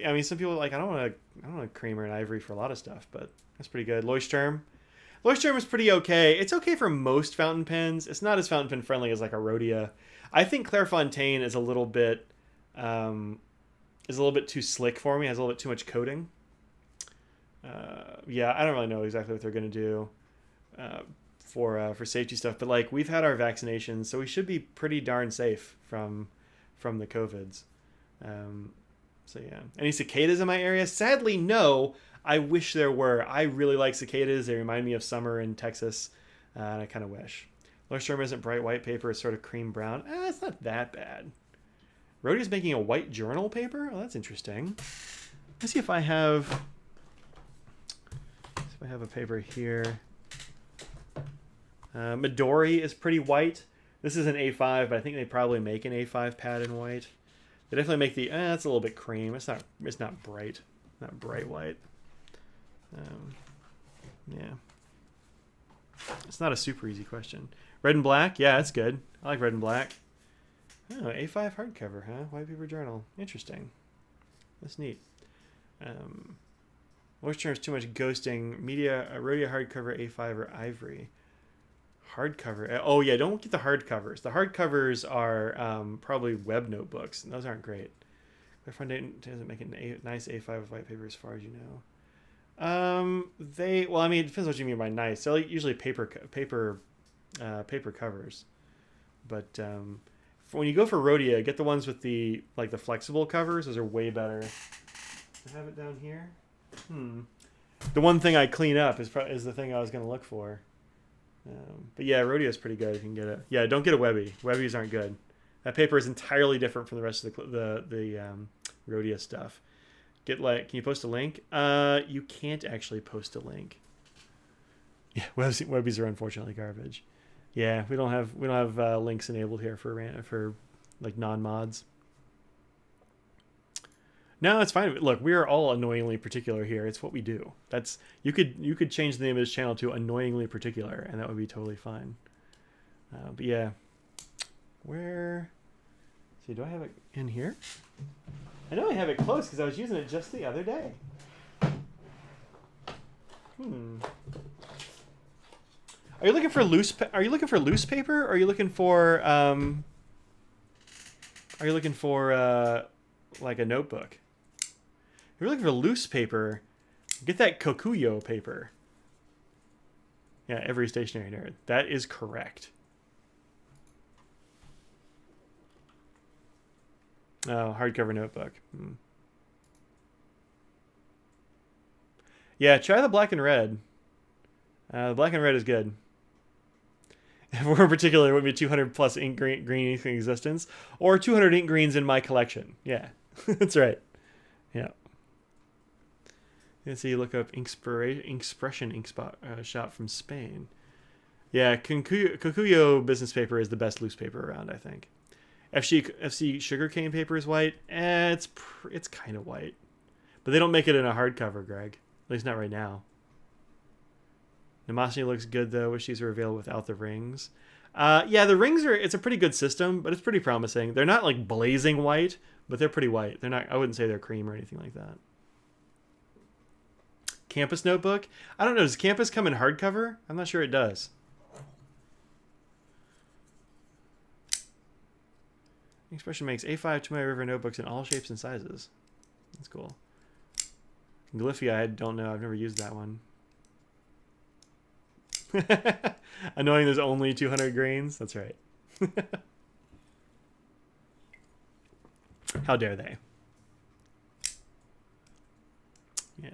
I mean, some people are like, I don't want a creamer and ivory for a lot of stuff, but that's pretty good. Leuchtturm is pretty okay. It's okay for most fountain pens. It's not as fountain pen friendly as like a Rhodia. I think Clairefontaine is a little bit too slick for me. It has a little bit too much coating. Yeah, I don't really know exactly what they're gonna do for safety stuff, but like we've had our vaccinations, so we should be pretty darn safe from the COVIDs. So yeah, any cicadas in my area? Sadly, no. I wish there were. I really like cicadas. They remind me of summer in Texas, and I kind of wish. Leuchtturm isn't bright white paper; it's sort of cream brown. It's not that bad. Rhodia's making a white journal paper. Oh, that's interesting. Let's see if I have. If I have a paper here. Midori is pretty white. This is an A5, but I think they probably make an A5 pad in white. They definitely make the. It's a little bit cream. It's not bright. Not bright white. Yeah. It's not a super easy question. Red and black? Yeah, that's good. I like red and black. Oh, A5 hardcover, huh? White paper journal. Interesting. That's neat. Leuchtturm is too much ghosting. Media, Rhodia hardcover, A5 or ivory. Hardcover. Oh yeah, don't get the hardcovers. The hardcovers are probably web notebooks, and those aren't great. Clairefontaine doesn't make a nice A5 of white paper, as far as you know. Well, I mean, it depends what you mean by nice. They're usually paper covers, but when you go for Rhodia, get the ones with the flexible covers. Those are way better. I have it down here. The one thing I clean up is the thing I was going to look for. But yeah, Rhodia is pretty good. You can get it. Yeah, don't get a Webby. Webbies aren't good. That paper is entirely different from the rest of the Rhodia stuff. Can you post a link? You can't actually post a link. Yeah, Webbies are unfortunately garbage. Yeah, we don't have links enabled here for like non-mods. No, it's fine. Look, we are all annoyingly particular here. It's what we do. You could change the name of this channel to Annoyingly Particular, and that would be totally fine. But yeah, see, do I have it in here? I know I have it close because I was using it just the other day. Are you looking for loose paper? Or are you looking for like a notebook? If you're looking for loose paper, get that Kokuyo paper. Yeah, every stationery nerd. That is correct. Oh, hardcover notebook. Yeah, try the black and red. The black and red is good. More in particular, it would be 200 plus ink green ink in existence, or 200 ink greens in my collection. Yeah, that's right. Yeah. Let's see. Look up Inkexpression ink shop from Spain. Yeah, Kokuyo business paper is the best loose paper around, I think. FC sugarcane paper is white. It's kind of white. But they don't make it in a hardcover, Greg. At least not right now. Nemosity looks good, though. Wish these were available without the rings. Yeah, the rings it's a pretty good system, but it's pretty promising. They're not like blazing white, but they're pretty white. They're not, I wouldn't say they're cream or anything like that. Campus notebook? I don't know. Does Campus come in hardcover? I'm not sure it does. Expression makes A5 to my river notebooks in all shapes and sizes. That's cool. Glyphy, I don't know. I've never used that one. Annoying there's only 200 grains. That's right. How dare they? Yeah.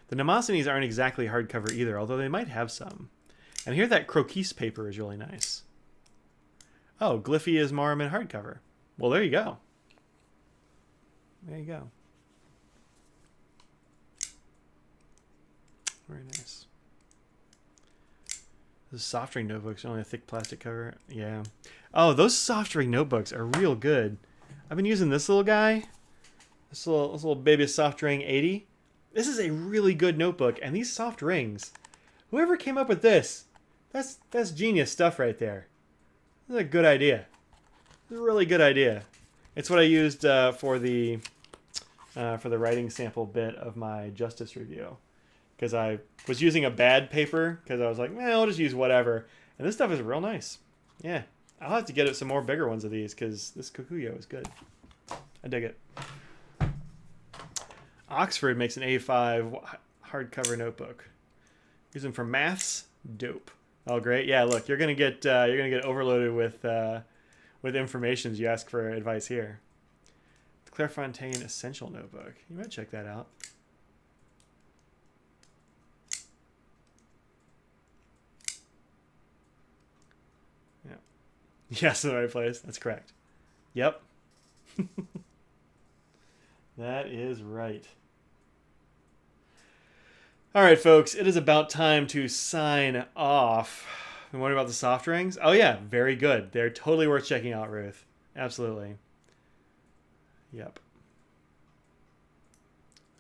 The Nemosinies aren't exactly hardcover either, although they might have some. And here that croquise paper is really nice. Oh, Glyphy is Marm in hardcover. Well, there you go. There you go. Very nice. Those soft drink notebooks are only a thick plastic cover. Yeah. Oh, those soft drink notebooks are real good. I've been using this little guy. This little baby soft drink 80. This is a really good notebook, and these soft rings. Whoever came up with this, that's genius stuff right there. This is a good idea. This is a really good idea. It's what I used for the writing sample bit of my Justice review. Because I was using a bad paper, because I was like, I'll just use whatever. And this stuff is real nice. Yeah. I'll have to get some more bigger ones of these, because this Kokuyo is good. I dig it. Oxford makes an A5 hardcover notebook. Use them for maths. Dope. Oh, great. Yeah, look, you're gonna get overloaded with information as you ask for advice here. The Clairefontaine Essential Notebook. You might check that out. Yeah. Yes, in the right place. That's correct. Yep. That is right. All right, folks, it is about time to sign off. And what about the soft rings? Oh, yeah, very good. They're totally worth checking out, Ruth. Absolutely. Yep.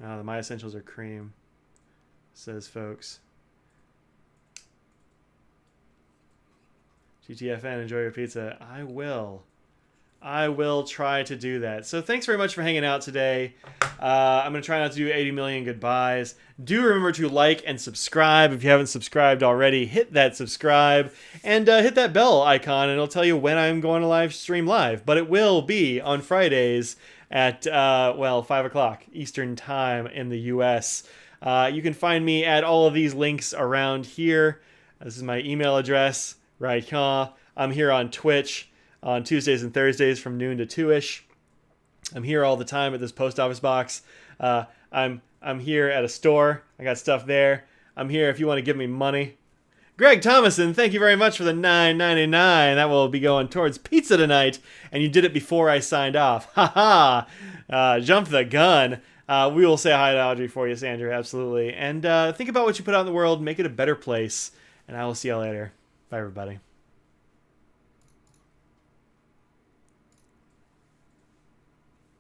Oh, the My Essentials are cream, says folks. GTFN, enjoy your pizza. I will. I will try to do that. So thanks very much for hanging out today. I'm going to try not to do 80 million goodbyes. Do remember to like and subscribe. If you haven't subscribed already, hit that subscribe and hit that bell icon, and it'll tell you when I'm going to live stream live. But it will be on Fridays at, 5 o'clock Eastern Time in the U.S. You can find me at all of these links around here. This is my email address right here. I'm here on Twitch on Tuesdays and Thursdays from noon to 2-ish. I'm here all the time at this post office box. I'm here at a store. I got stuff there. I'm here if you want to give me money. Greg Thomason, thank you very much for the $9.99. That will be going towards pizza tonight. And you did it before I signed off. Ha ha! Jump the gun. We will say hi to Audrey for you, Sandra. Absolutely. And think about what you put out in the world. Make it a better place. And I will see you all later. Bye, everybody.